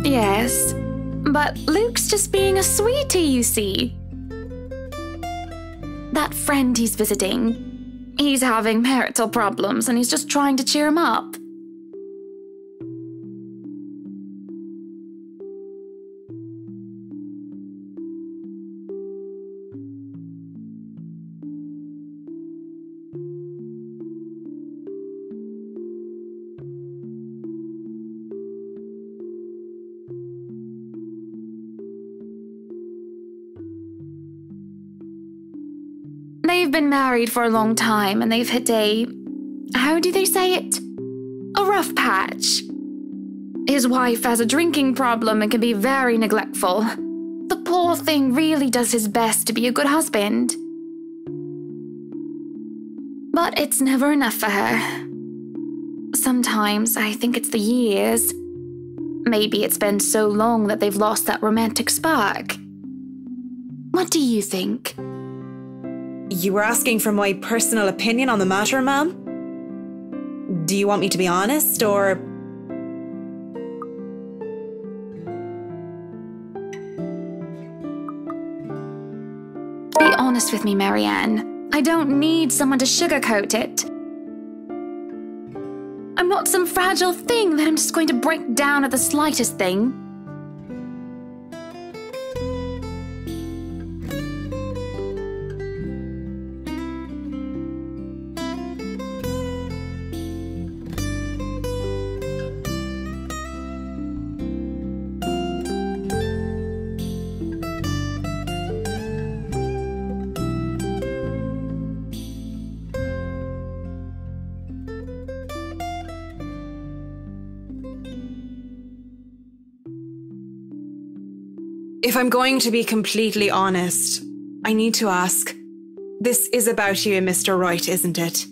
Yes, but Luke's just being a sweetie, you see. That friend he's visiting, he's having marital problems and he's just trying to cheer him up. They've been married for a long time and they've hit how do they say it? A rough patch. His wife has a drinking problem and can be very neglectful. The poor thing really does his best to be a good husband. But it's never enough for her. Sometimes I think it's the years. Maybe it's been so long that they've lost that romantic spark. What do you think? You were asking for my personal opinion on the matter, ma'am? Do you want me to be honest, or... Be honest with me, Marianne. I don't need someone to sugarcoat it. I'm not some fragile thing that I'm just going to break down at the slightest thing. If I'm going to be completely honest, I need to ask, this is about you and Mr. Wright, isn't it?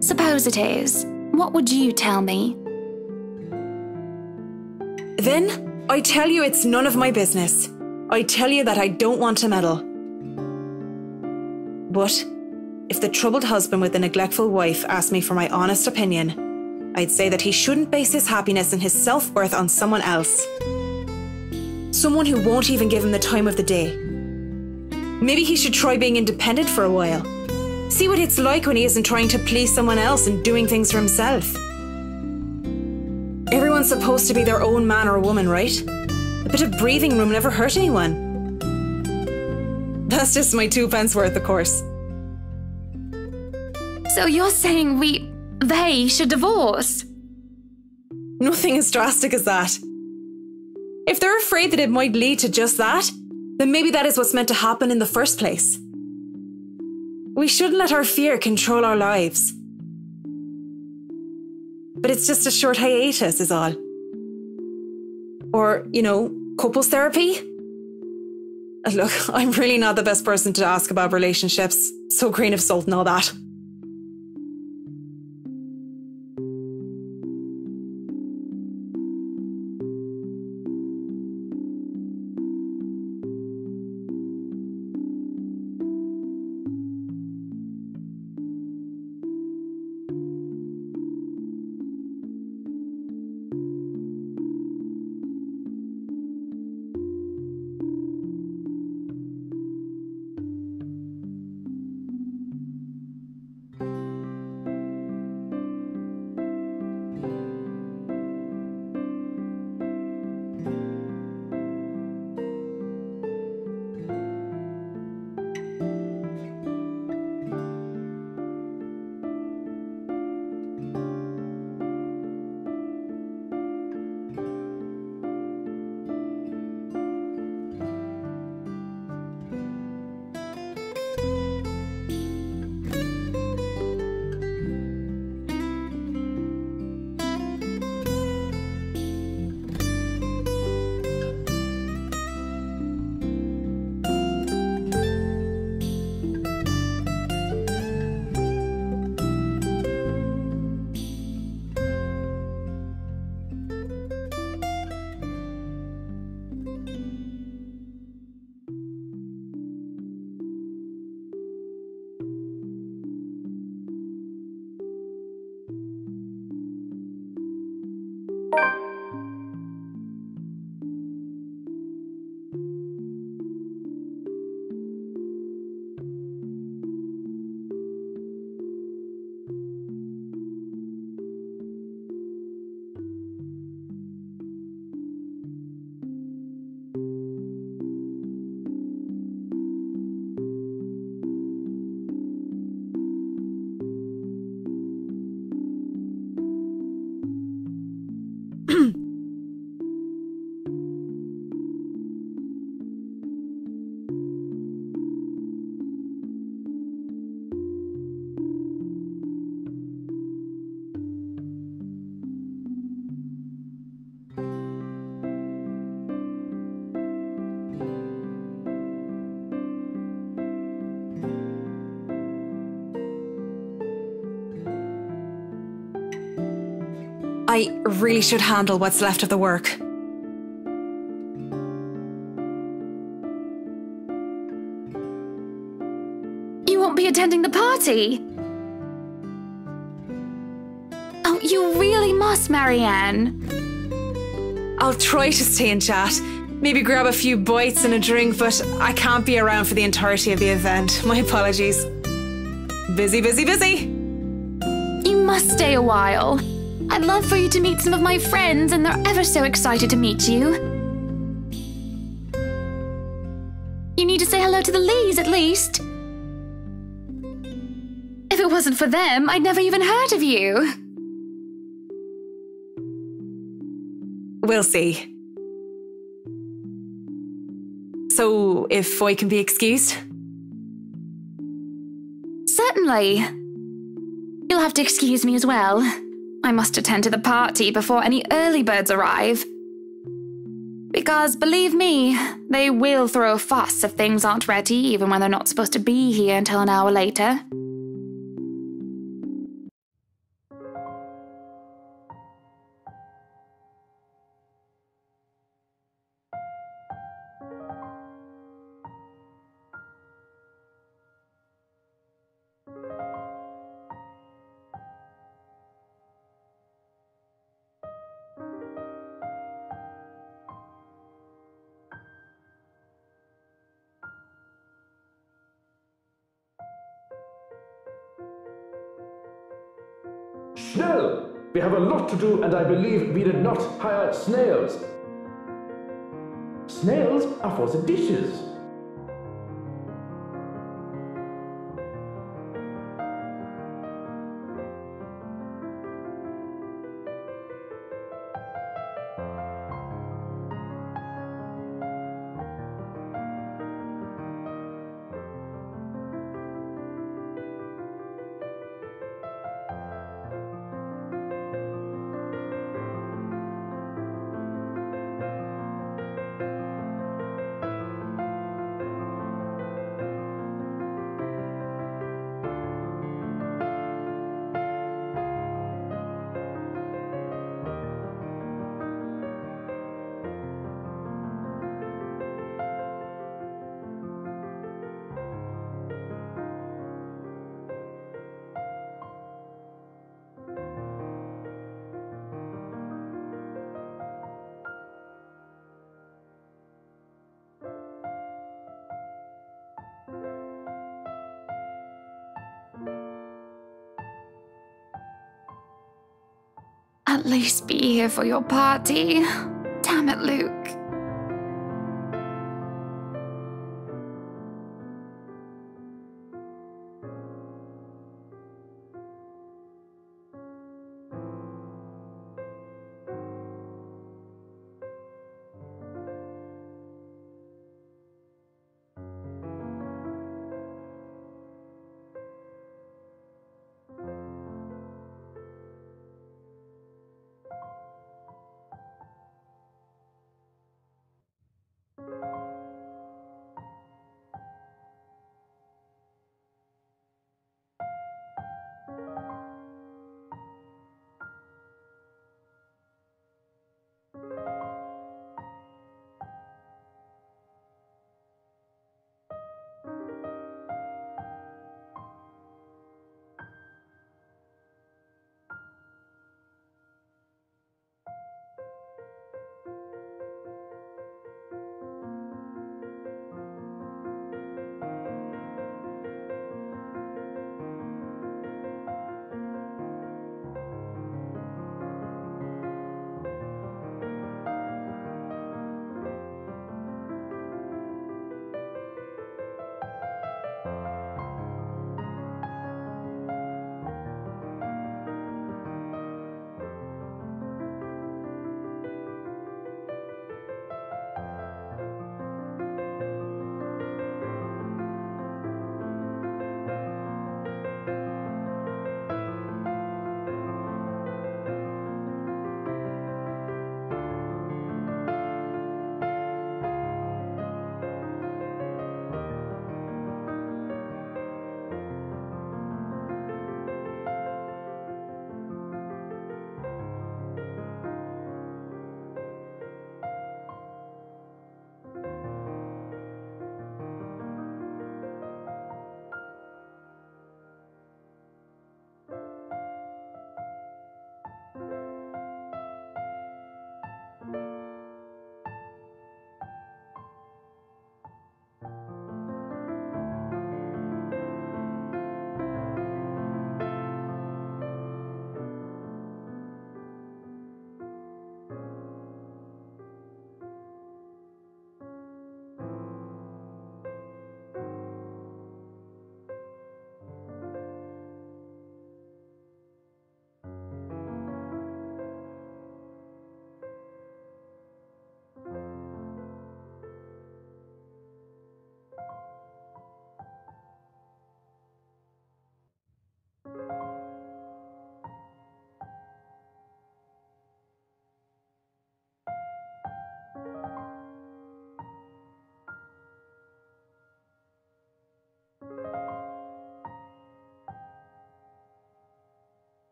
Suppose it is. What would you tell me? Then, I tell you it's none of my business. I tell you that I don't want to meddle. But, if the troubled husband with the neglectful wife asked me for my honest opinion, I'd say that he shouldn't base his happiness and his self-worth on someone else. Someone who won't even give him the time of the day. Maybe he should try being independent for a while. See what it's like when he isn't trying to please someone else and doing things for himself. Everyone's supposed to be their own man or woman, right? A bit of breathing room never hurt anyone. That's just my 2 pence worth, of course. So you're saying they should divorce? Nothing as drastic as that. If they're afraid that it might lead to just that, then maybe that is what's meant to happen in the first place. We shouldn't let our fear control our lives. But it's just a short hiatus is all. Or, couples therapy? Look, I'm really not the best person to ask about relationships, so grain of salt and all that. I really should handle what's left of the work. You won't be attending the party? Oh, you really must, Marianne. I'll try to stay and chat. Maybe grab a few bites and a drink, but I can't be around for the entirety of the event. My apologies. Busy, busy, busy. You must stay a while. I'd love for you to meet some of my friends, and they're ever so excited to meet you. You need to say hello to the Lees, at least. If it wasn't for them, I'd never even heard of you. We'll see. So, if I can be excused? Certainly. You'll have to excuse me as well. I must attend to the party before any early birds arrive. Because, believe me, they will throw a fuss if things aren't ready, even when they're not supposed to be here until an hour later. Schnell! We have a lot to do, and I believe we did not hire snails. Snails are for the dishes. At least be here for your party. Damn it, Luke.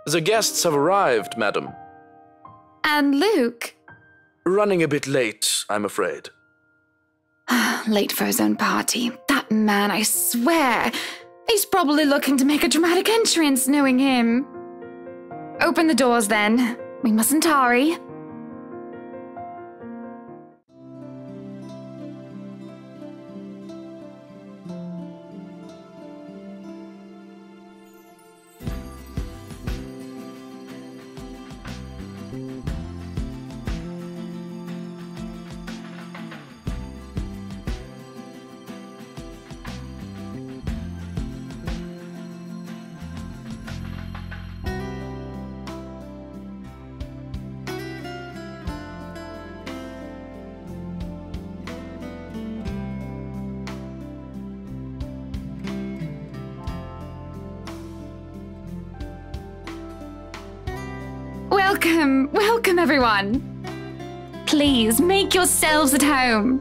The guests have arrived, madam. And Luke? Running a bit late, I'm afraid. Late for his own party. That man, I swear. He's probably looking to make a dramatic entrance, knowing him. Open the doors, then. We mustn't hurry. Welcome everyone. Please make yourselves at home.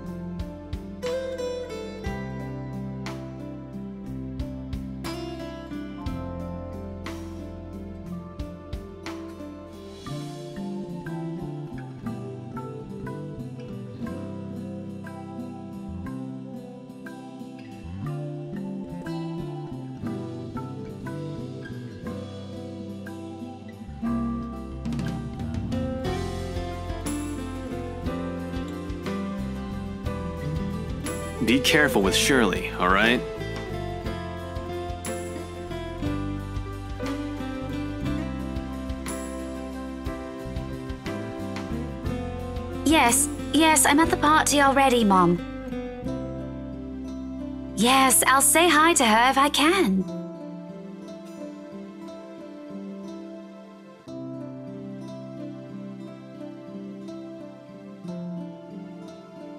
Be careful with Shirley, all right? Yes, I'm at the party already, Mom. Yes, I'll say hi to her if I can.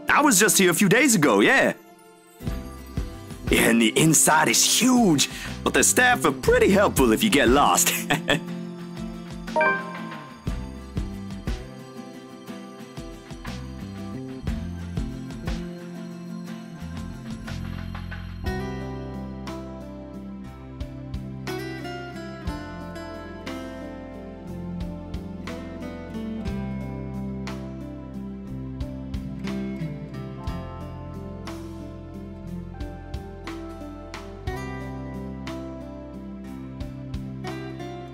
I was just here a few days ago, yeah. And the inside is huge, but the staff are pretty helpful if you get lost.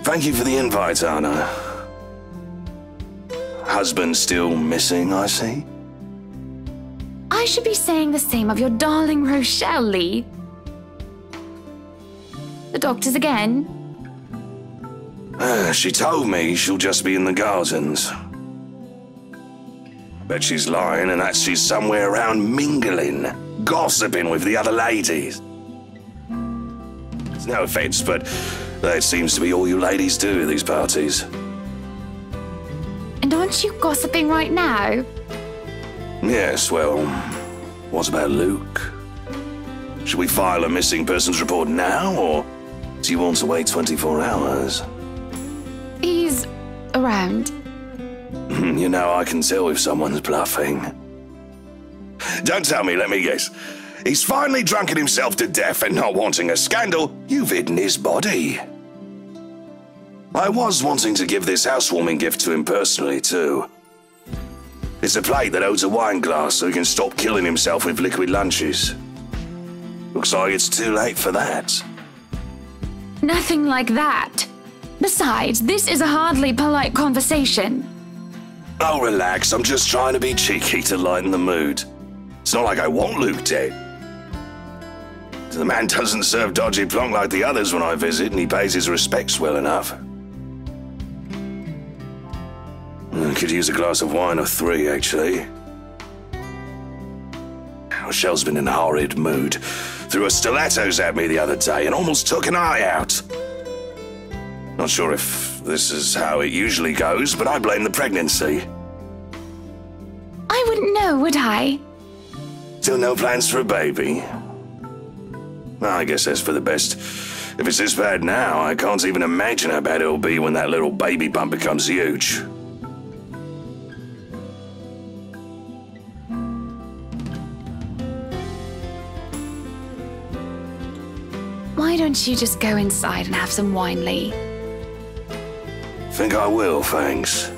Thank you for the invite, Anna. Husband still missing, I see? I should be saying the same of your darling Rochelle, Lee. The doctors again? She told me she'll just be in the gardens. Bet she's lying and that she's somewhere around mingling, gossiping with the other ladies. It's no offense, but that seems to be all you ladies do at these parties. And aren't you gossiping right now? Yes, well, what about Luke? Should we file a missing persons report now, or do you want to wait 24 hours? He's around. You know, I can tell if someone's bluffing. Don't tell me, let me guess. He's finally drunken himself to death and not wanting a scandal, you've hidden his body. I was wanting to give this housewarming gift to him personally, too. It's a plate that holds a wine glass so he can stop killing himself with liquid lunches. Looks like it's too late for that. Nothing like that. Besides, this is a hardly polite conversation. Oh, relax, I'm just trying to be cheeky to lighten the mood. It's not like I want Luke dead. The man doesn't serve dodgy plonk like the others when I visit, and he pays his respects well enough. Could use a glass of wine or 3, actually. Rochelle's been in a horrid mood. Threw her stilettos at me the other day and almost took an eye out. Not sure if this is how it usually goes, but I blame the pregnancy. I wouldn't know, would I? Still no plans for a baby? Well, I guess that's for the best. If it's this bad now, I can't even imagine how bad it'll be when that little baby bump becomes huge. Why don't you just go inside and have some wine, Lee? think I will, thanks.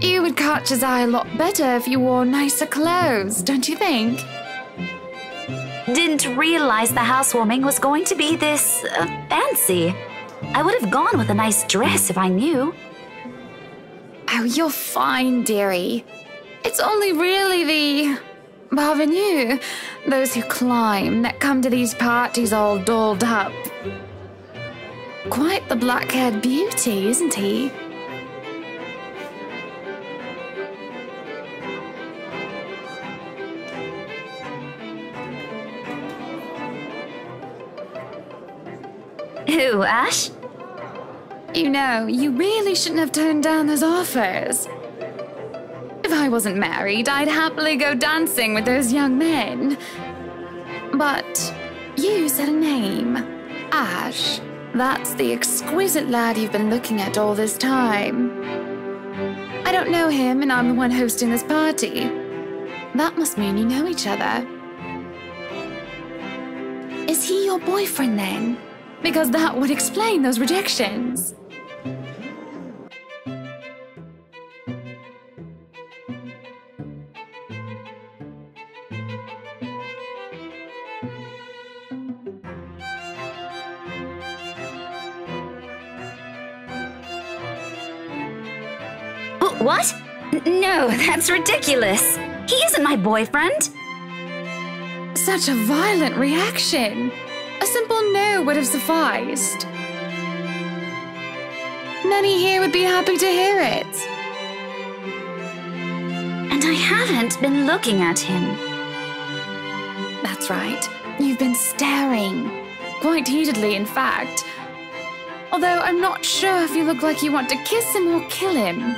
You would catch his eye a lot better if you wore nicer clothes, don't you think? Didn't realize the housewarming was going to be this fancy. I would have gone with a nice dress if I knew. Oh, you're fine, dearie. It's only really the parvenus, those who climb, that come to these parties all dolled up. Quite the black-haired beauty, isn't he? Who, Ash? You know, you really shouldn't have turned down those offers. If I wasn't married, I'd happily go dancing with those young men. But you said a name. Ash. That's the exquisite lad you've been looking at all this time. I don't know him, and I'm the one hosting this party. That must mean you know each other. Is he your boyfriend then? Because that would explain those rejections. What? No, that's ridiculous. He isn't my boyfriend. Such a violent reaction. A simple no would have sufficed. Many here would be happy to hear it. And I haven't been looking at him. That's right. You've been staring. Quite heatedly, in fact. Although I'm not sure if you look like you want to kiss him or kill him.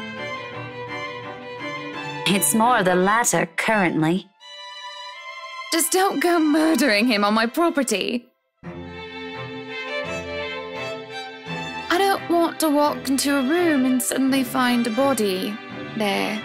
It's more the latter, currently. Just don't go murdering him on my property. I don't want to walk into a room and suddenly find a body there.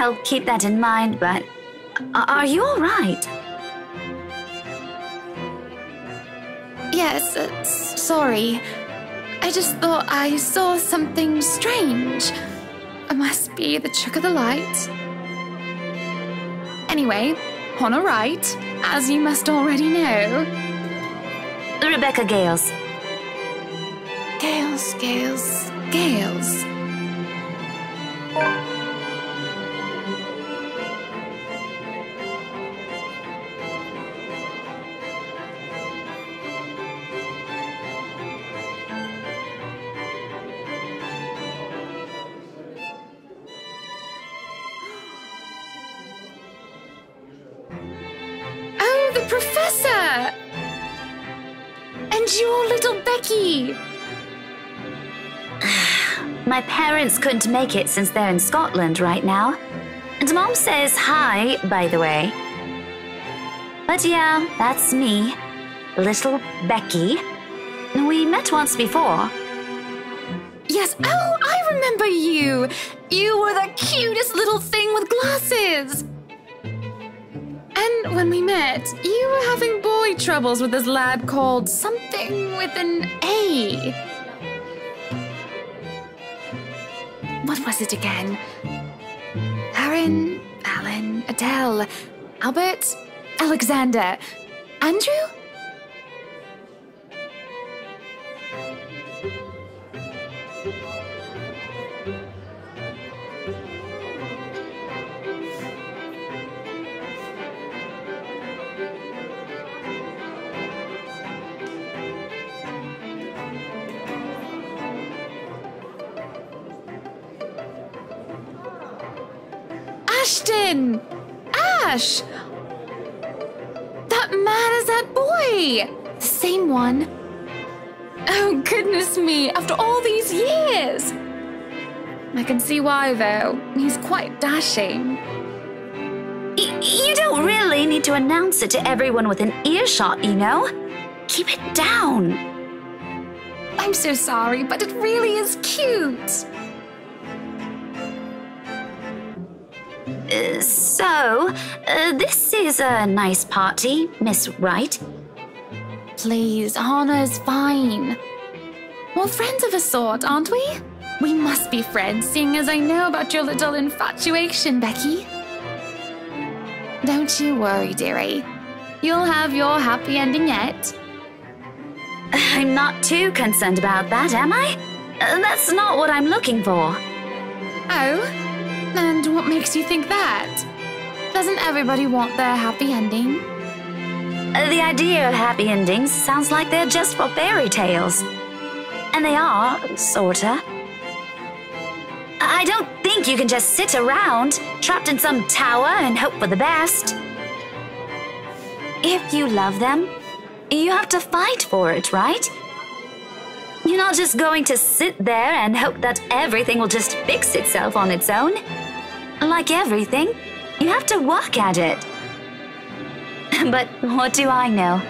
I'll keep that in mind, but are you all right? Yes, sorry. I just thought I saw something strange. It must be the trick of the light. Anyway, on a right, as you must already know. Rebecca Gales. Gales. Oh, the professor! And your little Becky! My parents couldn't make it since they're in Scotland right now. And Mom says hi, by the way. But yeah, that's me. Little Becky. We met once before. Yes, oh, I remember you! You were the cutest little thing with glasses! And when we met, you were having boy troubles with this lad called something with an A. What was it again? Aaron, Alan, Adele, Albert, Alexander, Andrew? Ashton! Ash! That man is that boy! The same one. Oh, goodness me, after all these years! I can see why, though. He's quite dashing. You don't really need to announce it to everyone within earshot, you know? Keep it down. I'm so sorry, but it really is cute. This is a nice party, Miss Wright. Please, Anna's fine. We're friends of a sort, aren't we? We must be friends, seeing as I know about your little infatuation, Becky. Don't you worry, dearie. You'll have your happy ending yet. I'm not too concerned about that, am I? That's not what I'm looking for. Oh? And what makes you think that? Doesn't everybody want their happy ending? The idea of happy endings sounds like they're just for fairy tales. And they are, sorta. I don't think you can just sit around, trapped in some tower and hope for the best. If you love them, you have to fight for it, right? You're not just going to sit there and hope that everything will just fix itself on its own. Like everything, you have to work at it. But what do I know?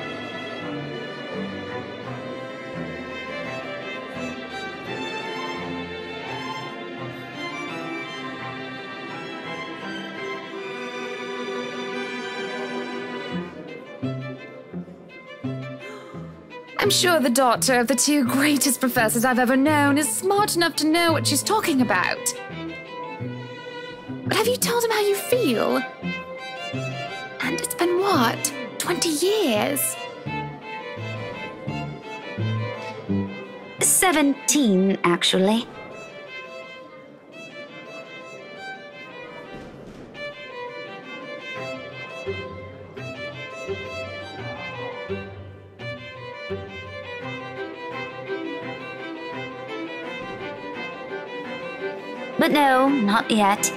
I'm sure the daughter of the two greatest professors I've ever known is smart enough to know what she's talking about. But have you told him how you feel? And it's been what? 20 years? 17, actually. But no, not yet.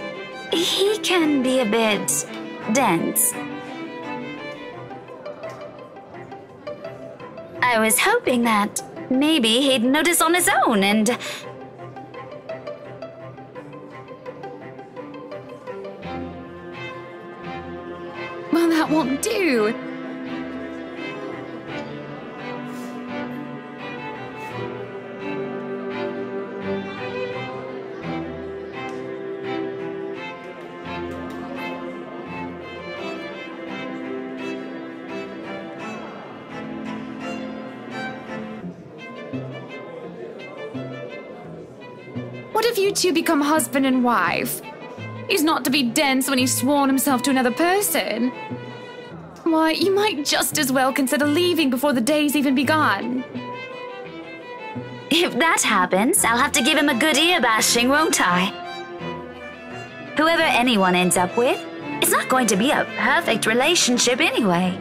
He can be a bit dense. I was hoping that maybe he'd notice on his own and... Well, that won't do. if you two become husband and wife? He's not to be dense when he's sworn himself to another person. Why, you might just as well consider leaving before the day's even begun. If that happens, I'll have to give him a good ear bashing, won't I? Whoever anyone ends up with, it's not going to be a perfect relationship anyway.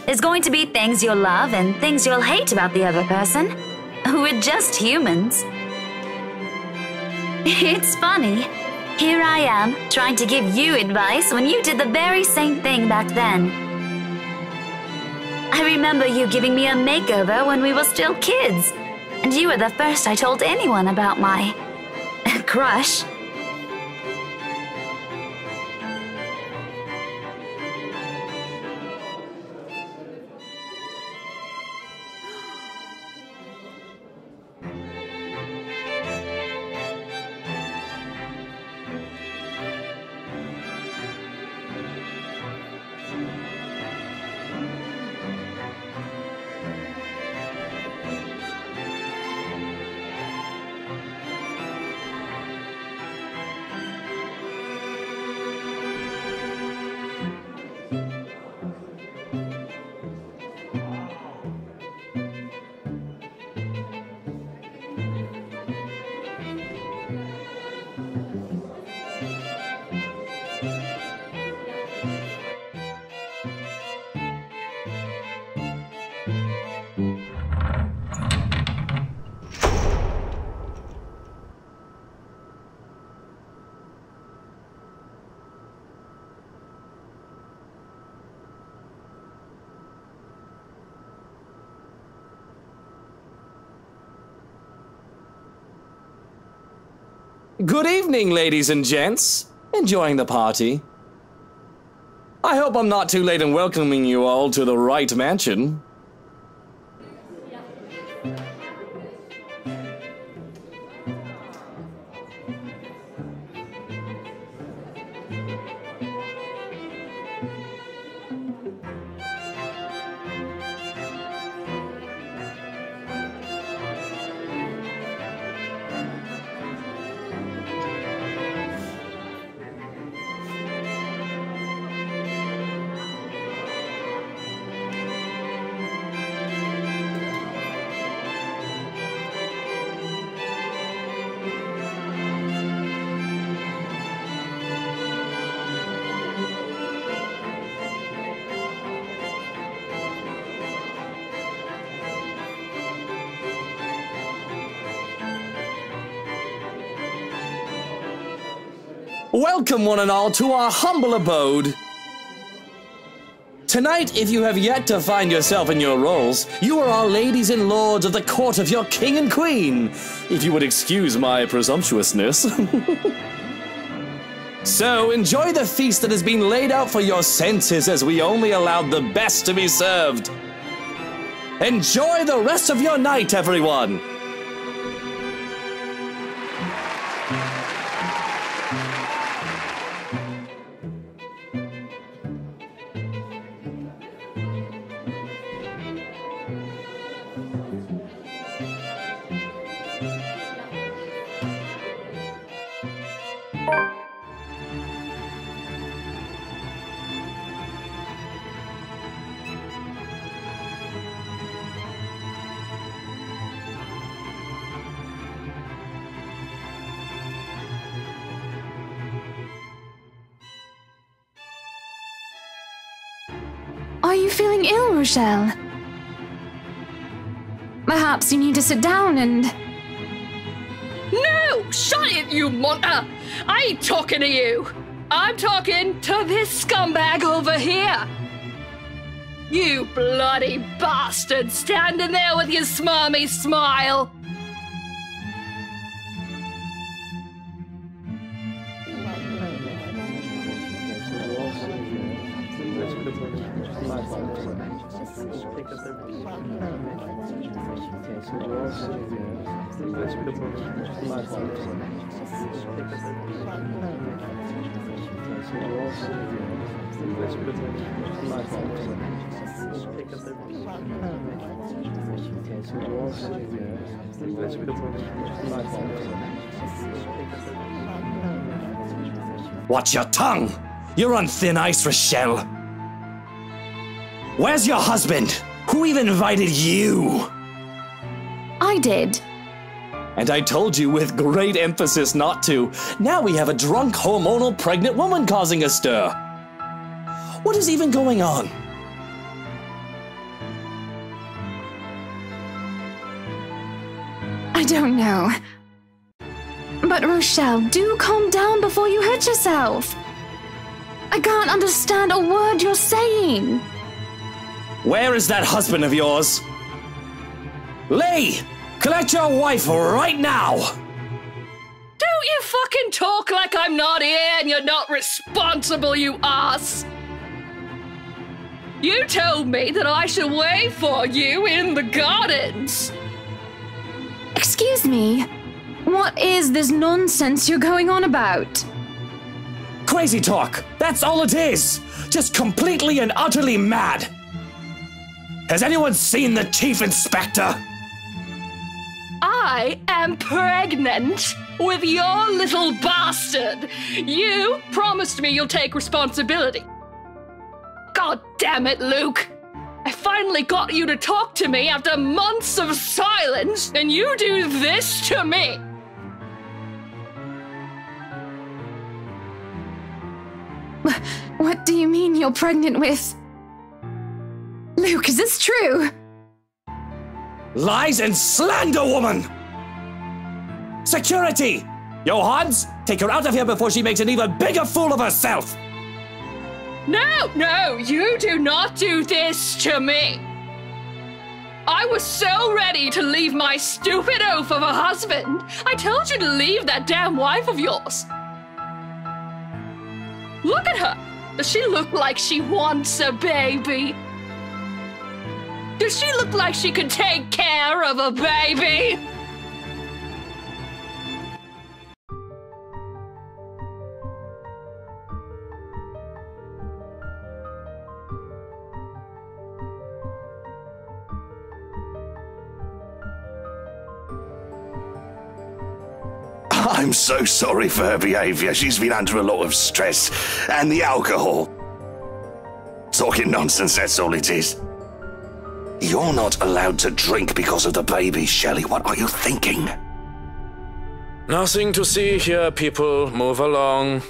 There's going to be things you'll love and things you'll hate about the other person. We're just humans. It's funny. Here I am, trying to give you advice when you did the very same thing back then. I remember you giving me a makeover when we were still kids, and you were the first I told anyone about my crush. Good evening, ladies and gents. Enjoying the party? I hope I'm not too late in welcoming you all to the right mansion. Welcome one and all to our humble abode. Tonight, if you have yet to find yourself in your roles, you are our ladies and lords of the court of your king and queen, if you would excuse my presumptuousness. So, enjoy the feast that has been laid out for your senses as we only allowed the best to be served. Enjoy the rest of your night, everyone! Are you feeling ill, Rochelle? Perhaps you need to sit down and... No! Shut it, you munter! I ain't talking to you! I'm talking to this scumbag over here! You bloody bastard standing there with your smarmy smile! Watch your tongue! You're on thin ice, Rochelle. Where's your husband? Who even invited you? I did. And I told you with great emphasis not to. Now we have a drunk, hormonal, pregnant woman causing a stir. What is even going on? I don't know. But Rochelle, do calm down before you hurt yourself. I can't understand a word you're saying. Where is that husband of yours? Lee! Collect your wife right now! Don't you fucking talk like I'm not here and you're not responsible, you ass! You told me that I should wait for you in the gardens! Excuse me, what is this nonsense you're going on about? Crazy talk! That's all it is! Just completely and utterly mad! Has anyone seen the Chief Inspector? I am pregnant with your little bastard. You promised me you'll take responsibility. God damn it, Luke. I finally got you to talk to me after months of silence, and you do this to me. What do you mean you're pregnant with? Luke, is this true? Lies and slander, woman! Security! Johans, take her out of here before she makes an even bigger fool of herself! No, you do not do this to me. I was so ready to leave my stupid oaf of a husband. I told you to leave that damn wife of yours. Look at her. Does she look like she wants a baby? Does she look like she could take care of a baby? I'm so sorry for her behaviour. She's been under a lot of stress. And the alcohol. Talking nonsense, that's all it is. You're not allowed to drink because of the baby, Shelley. What are you thinking? Nothing to see here, people. Move along.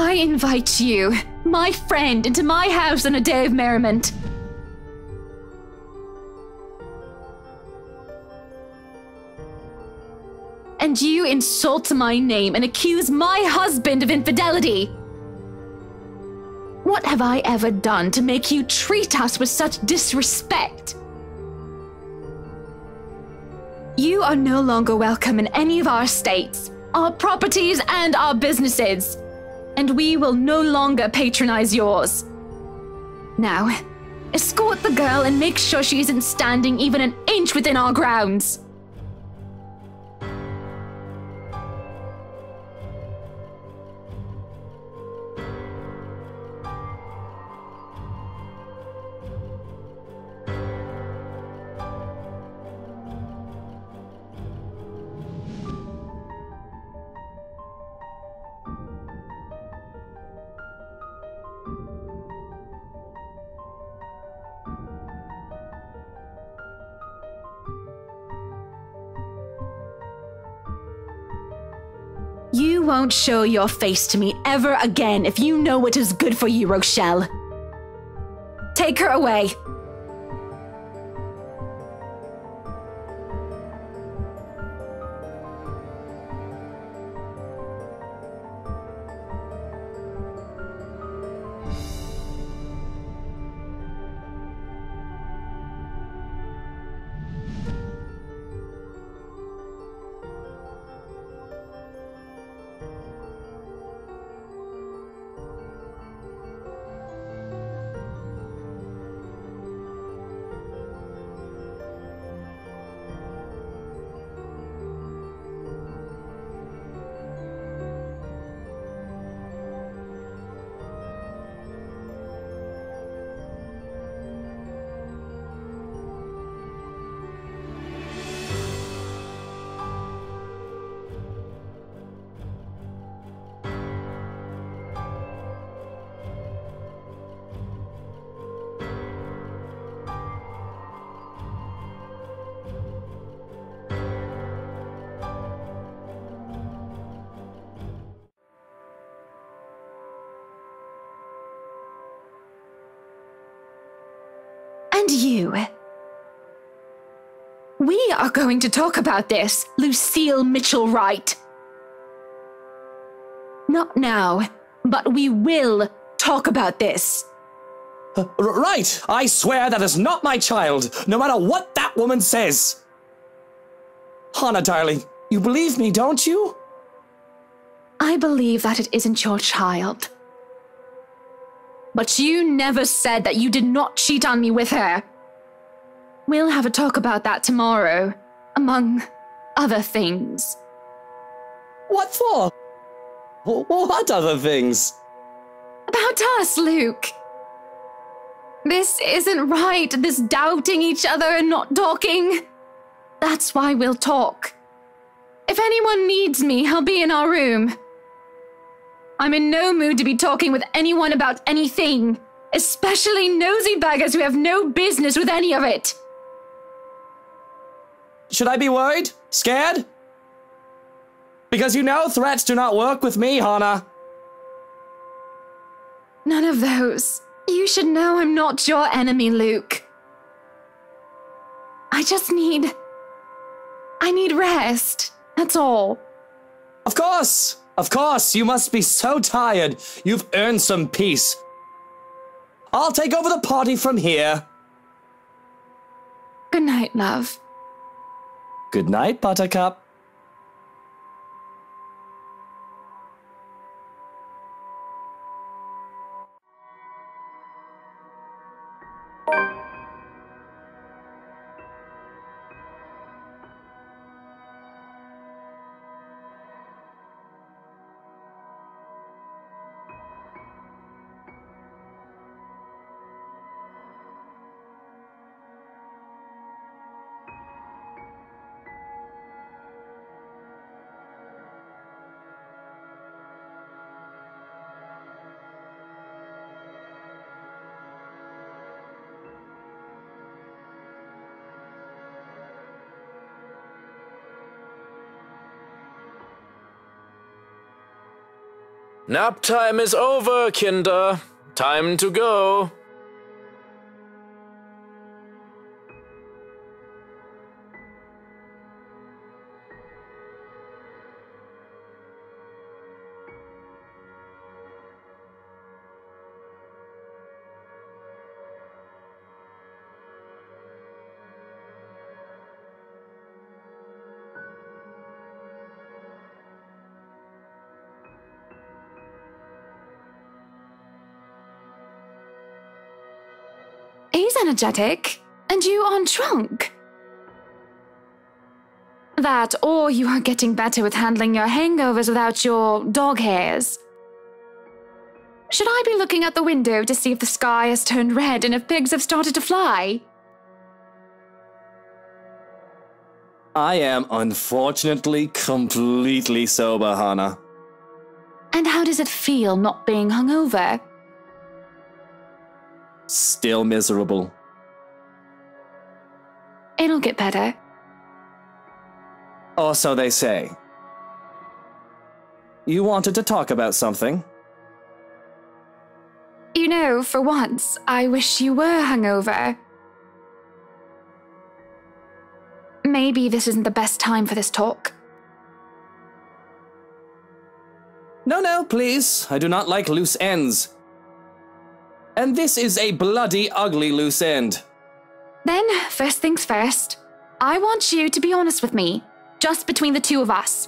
I invite you, my friend, into my house on a day of merriment. And you insult my name and accuse my husband of infidelity. What have I ever done to make you treat us with such disrespect? You are no longer welcome in any of our estates, our properties, and our businesses. And we will no longer patronize yours. Now, escort the girl and make sure she isn't standing even an inch within our grounds. You won't show your face to me ever again if you know what is good for you, Rochelle. Take her away. And you. We are going to talk about this, Lucille Mitchell-Wright. Not now, but we will talk about this. Right! I swear that is not my child, no matter what that woman says. Hannah, darling, you believe me, don't you? I believe that it isn't your child. But you never said that you did not cheat on me with her. We'll have a talk about that tomorrow, among other things. What for? What other things? About us, Luke. This isn't right, this doubting each other and not talking. That's why we'll talk. If anyone needs me, I'll be in our room. I'm in no mood to be talking with anyone about anything, especially nosy beggars who have no business with any of it. Should I be worried? Scared? Because you know threats do not work with me, Hannah. None of those. You should know I'm not your enemy, Luke. I need rest. That's all. Of course, you must be so tired. You've earned some peace. I'll take over the party from here. Good night, love. Good night, Buttercup. Nap time is over, Kinder. Time to go. He's energetic, and you aren't drunk. That, or you are getting better with handling your hangovers without your dog hairs. Should I be looking out the window to see if the sky has turned red and if pigs have started to fly? I am unfortunately completely sober, Hannah. And how does it feel not being hungover? Still miserable. It'll get better. Or so they say. You wanted to talk about something? You know, for once, I wish you were hungover. Maybe this isn't the best time for this talk. No, please. I do not like loose ends. And this is a bloody ugly loose end. Then, first things first, I want you to be honest with me, just between the two of us.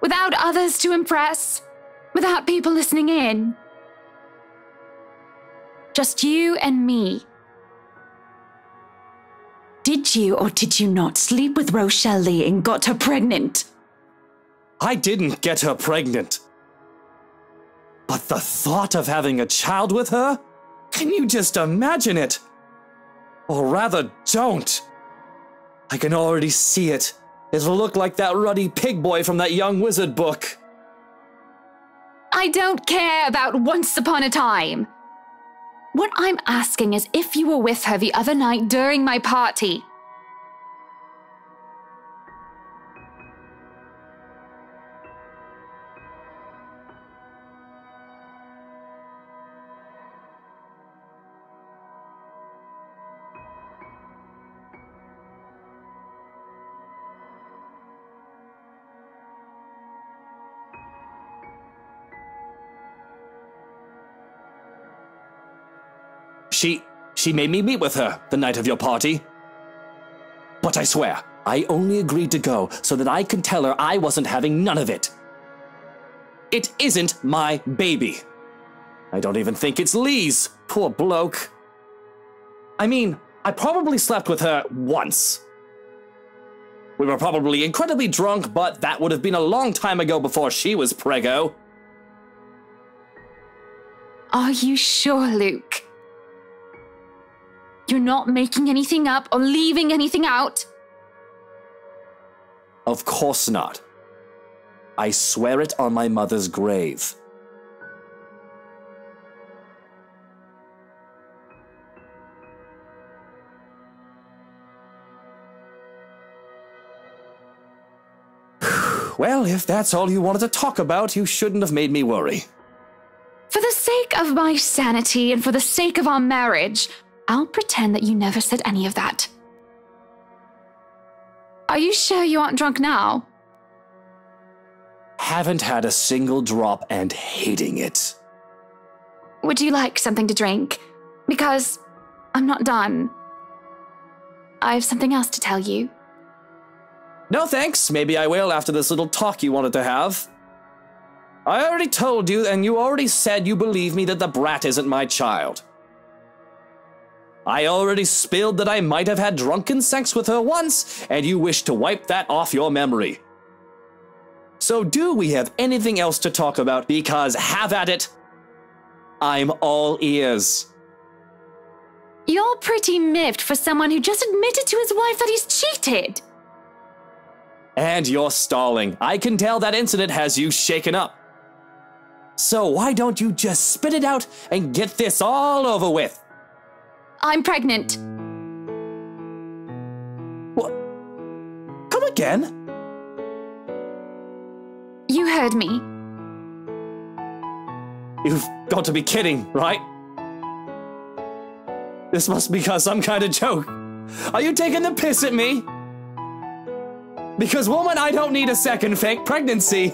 Without others to impress, without people listening in. Just you and me. Did you or did you not sleep with Rochelle Lee and got her pregnant? I didn't get her pregnant. But the thought of having a child with her? Can you just imagine it? Or rather, don't. I can already see it. It'll look like that ruddy pig boy from that Young Wizard book. I don't care about once upon a time. What I'm asking is if you were with her the other night during my party. She made me meet with her the night of your party. But I swear, I only agreed to go so that I could tell her I wasn't having none of it. It isn't my baby. I don't even think it's Lee's, poor bloke. I mean, I probably slept with her once. We were probably incredibly drunk, but that would have been a long time ago before she was preggo. Are you sure, Luke? You're not making anything up or leaving anything out? Of course not. I swear it on my mother's grave. Well, if that's all you wanted to talk about, you shouldn't have made me worry. For the sake of my sanity and for the sake of our marriage, I'll pretend that you never said any of that. Are you sure you aren't drunk now? Haven't had a single drop and hating it. Would you like something to drink? Because I'm not done. I have something else to tell you. No thanks, maybe I will after this little talk you wanted to have. I already told you, and you already said you believe me that the brat isn't my child. I already spilled that I might have had drunken sex with her once, and you wish to wipe that off your memory. So do we have anything else to talk about? Because have at it. I'm all ears. You're pretty miffed for someone who just admitted to his wife that he's cheated. And you're stalling. I can tell that incident has you shaken up. So why don't you just spit it out and get this all over with? I'm pregnant. What? Come again? You heard me. You've got to be kidding, right? This must be some kind of joke. Are you taking the piss at me? Because, woman, I don't need a second fake pregnancy.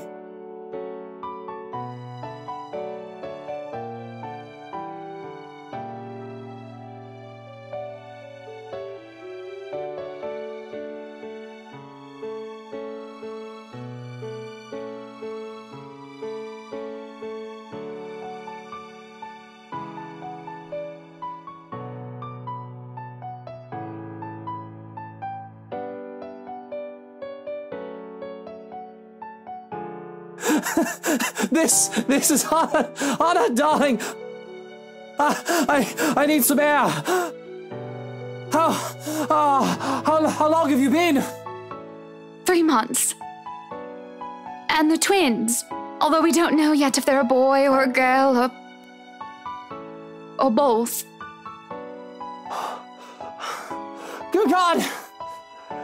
This is Hannah, darling. I need some air. How long have you been? 3 months. And the twins, although we don't know yet if they're a boy or a girl or both. Good God!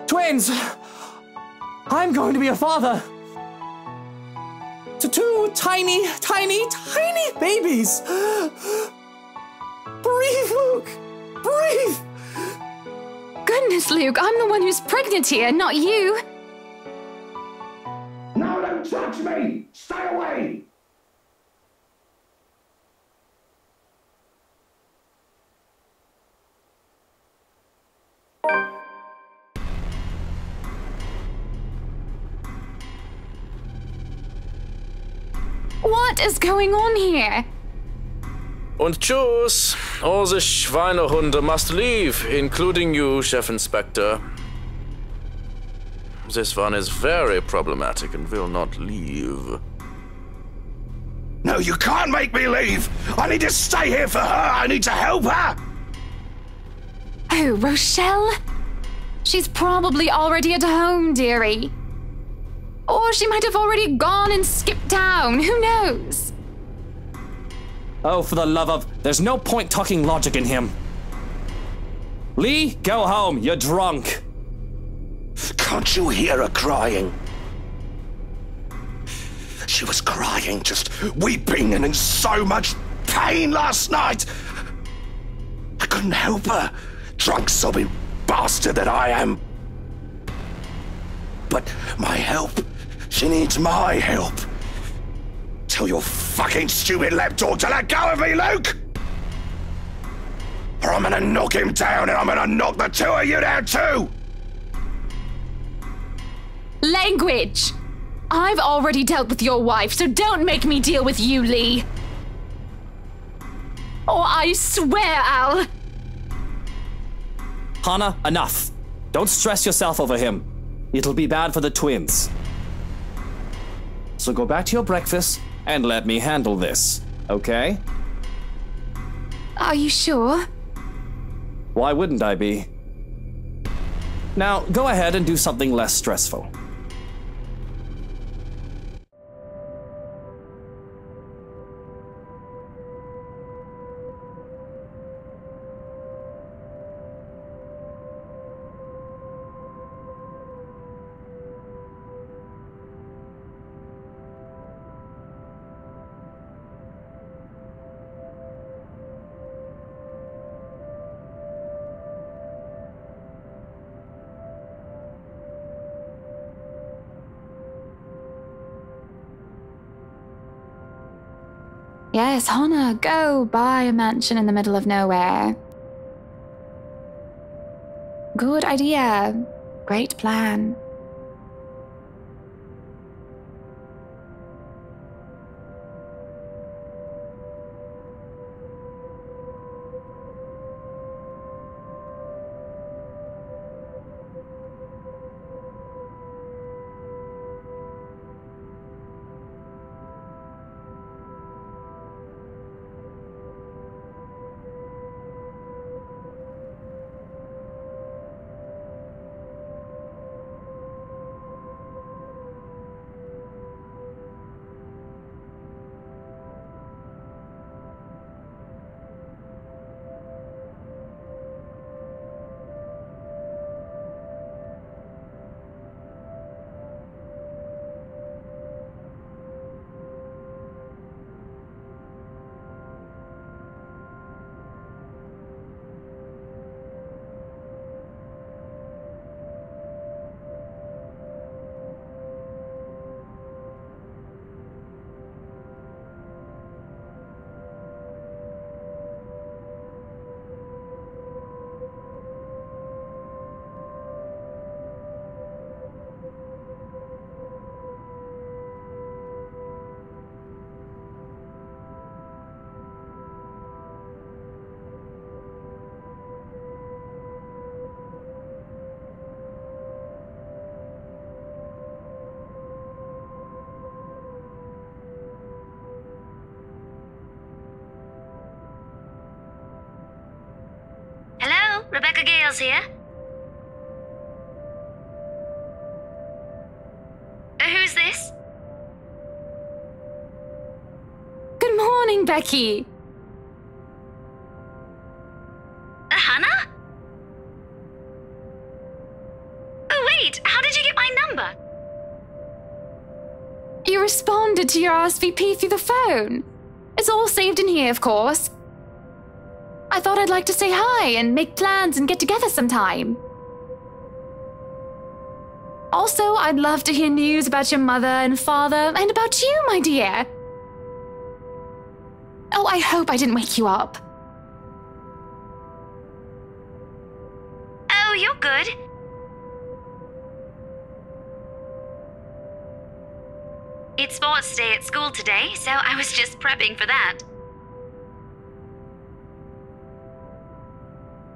Twins! I'm going to be a father. To 2 tiny babies. Breathe, Luke! Breathe! Goodness, Luke, I'm the one who's pregnant here, not you. No, don't touch me! Stay away! What is going on here? Und tschüss. All the Schweinehunde must leave, including you, Chef Inspector. This one is very problematic and will not leave. No, you can't make me leave! I need to stay here for her! I need to help her! Oh, Rochelle? She's probably already at home, dearie. Or she might have already gone and skipped town. Who knows? Oh, for the love of... There's no point talking logic in him. Lee, go home. You're drunk. Can't you hear her crying? She was crying, just weeping and in so much pain last night. I couldn't help her. Drunk, sobbing bastard that I am. But my help... She needs my help. Tell your fucking stupid lapdog to let go of me, Luke! Or I'm gonna knock him down and I'm gonna knock the 2 of you down too! Language! I've already dealt with your wife, so don't make me deal with you, Lee. Or I swear I'll... Hannah, enough. Don't stress yourself over him. It'll be bad for the twins. So go back to your breakfast and let me handle this, okay? Are you sure? Why wouldn't I be? Now, go ahead and do something less stressful. Yes, Hannah, go buy a mansion in the middle of nowhere. Good idea. Great plan. Rebecca Gale's here. Who's this? Good morning, Becky. Hannah? Oh, wait, how did you get my number? You responded to your RSVP through the phone. It's all saved in here, of course. I thought I'd like to say hi and make plans and get together sometime. Also, I'd love to hear news about your mother and father and about you, my dear. Oh, I hope I didn't wake you up. Oh, you're good. It's sports day at school today, so I was just prepping for that.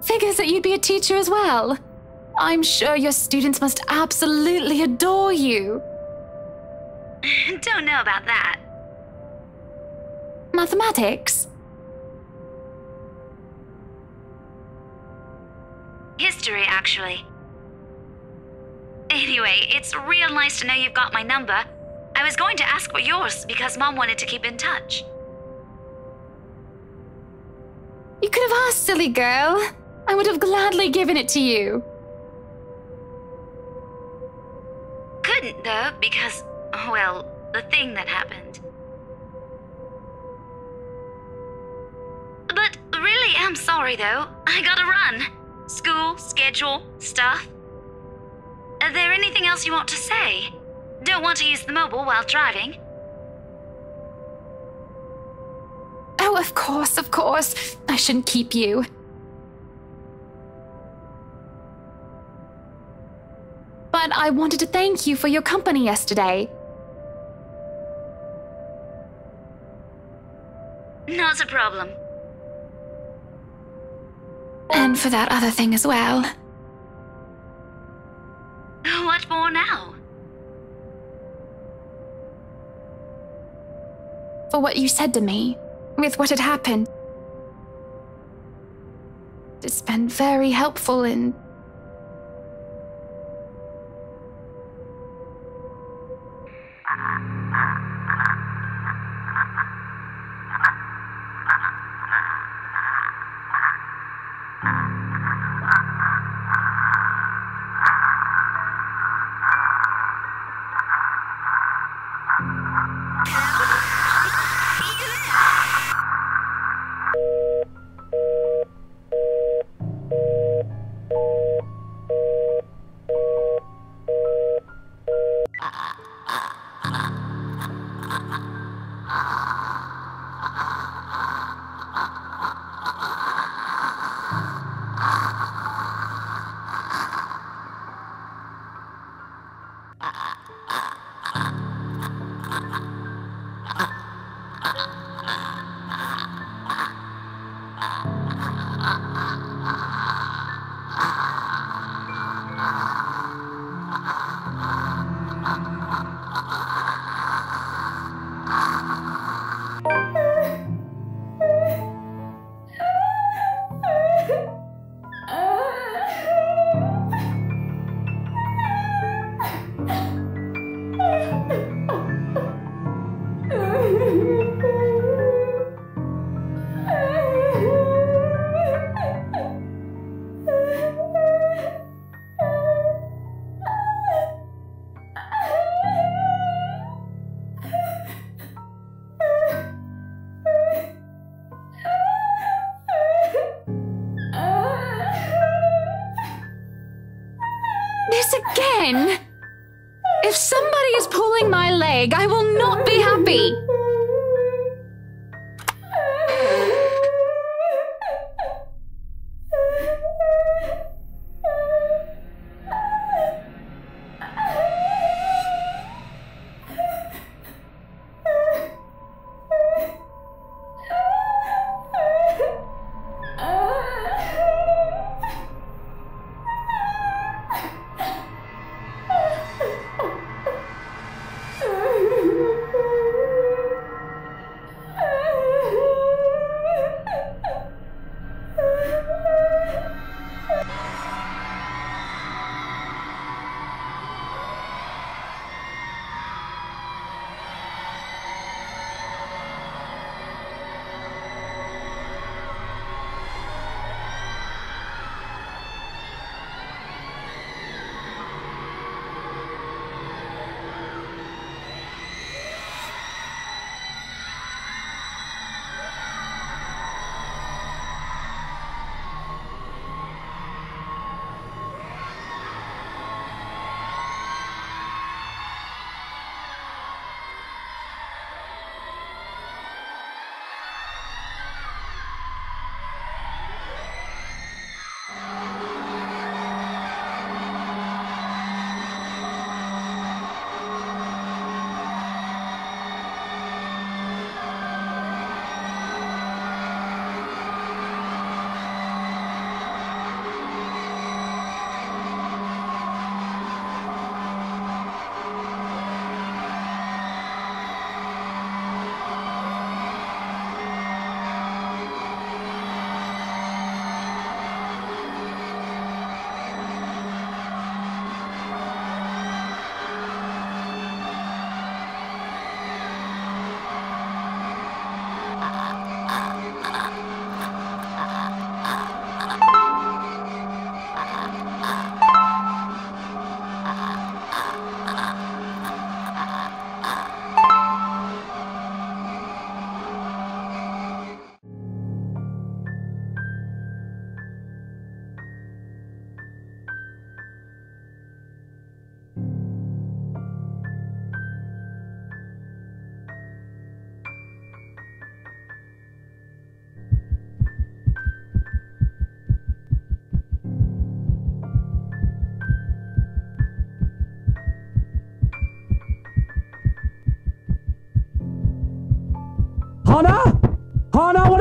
Figures that you'd be a teacher as well. I'm sure your students must absolutely adore you. Don't know about that. Mathematics? History, actually. Anyway, it's real nice to know you've got my number. I was going to ask for yours because Mom wanted to keep in touch. You could have asked, silly girl. I would have gladly given it to you. Couldn't, though, because, well, the thing that happened. But really am sorry, though. I gotta run. School, schedule, stuff. Is there anything else you want to say? Don't want to use the mobile while driving. Oh, of course, of course. I shouldn't keep you. But I wanted to thank you for your company yesterday. Not a problem. And for that other thing as well. What for now? For what you said to me, with what had happened. It's been very helpful in...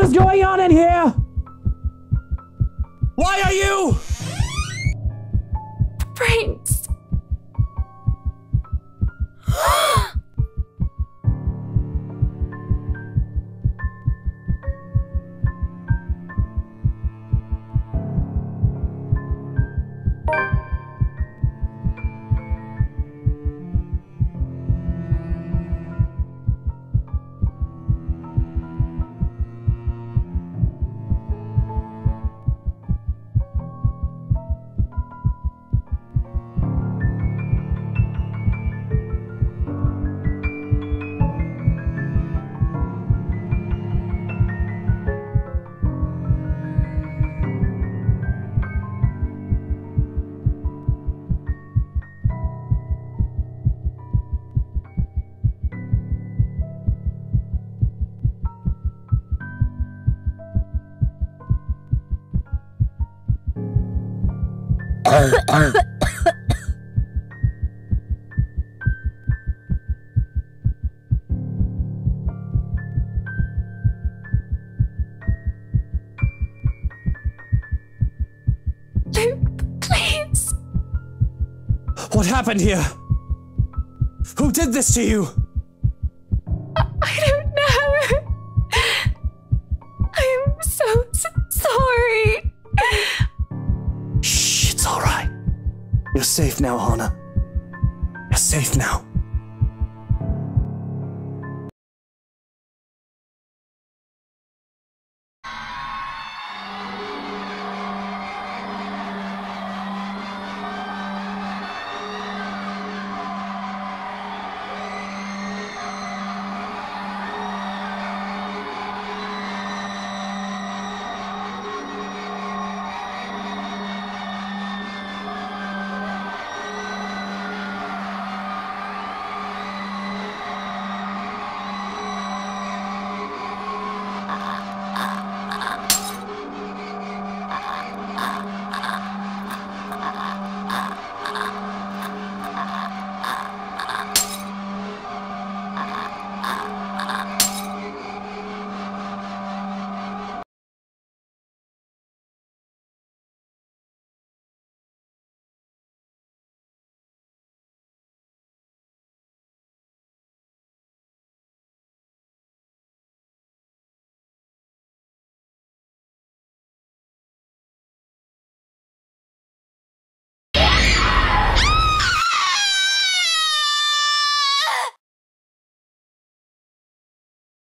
What is going on in here? Why are you? Brains. Luke, please. What happened here? Who did this to you? I don't know. I am so sorry. Shh, it's all right. You're safe now, Hana. You're safe now.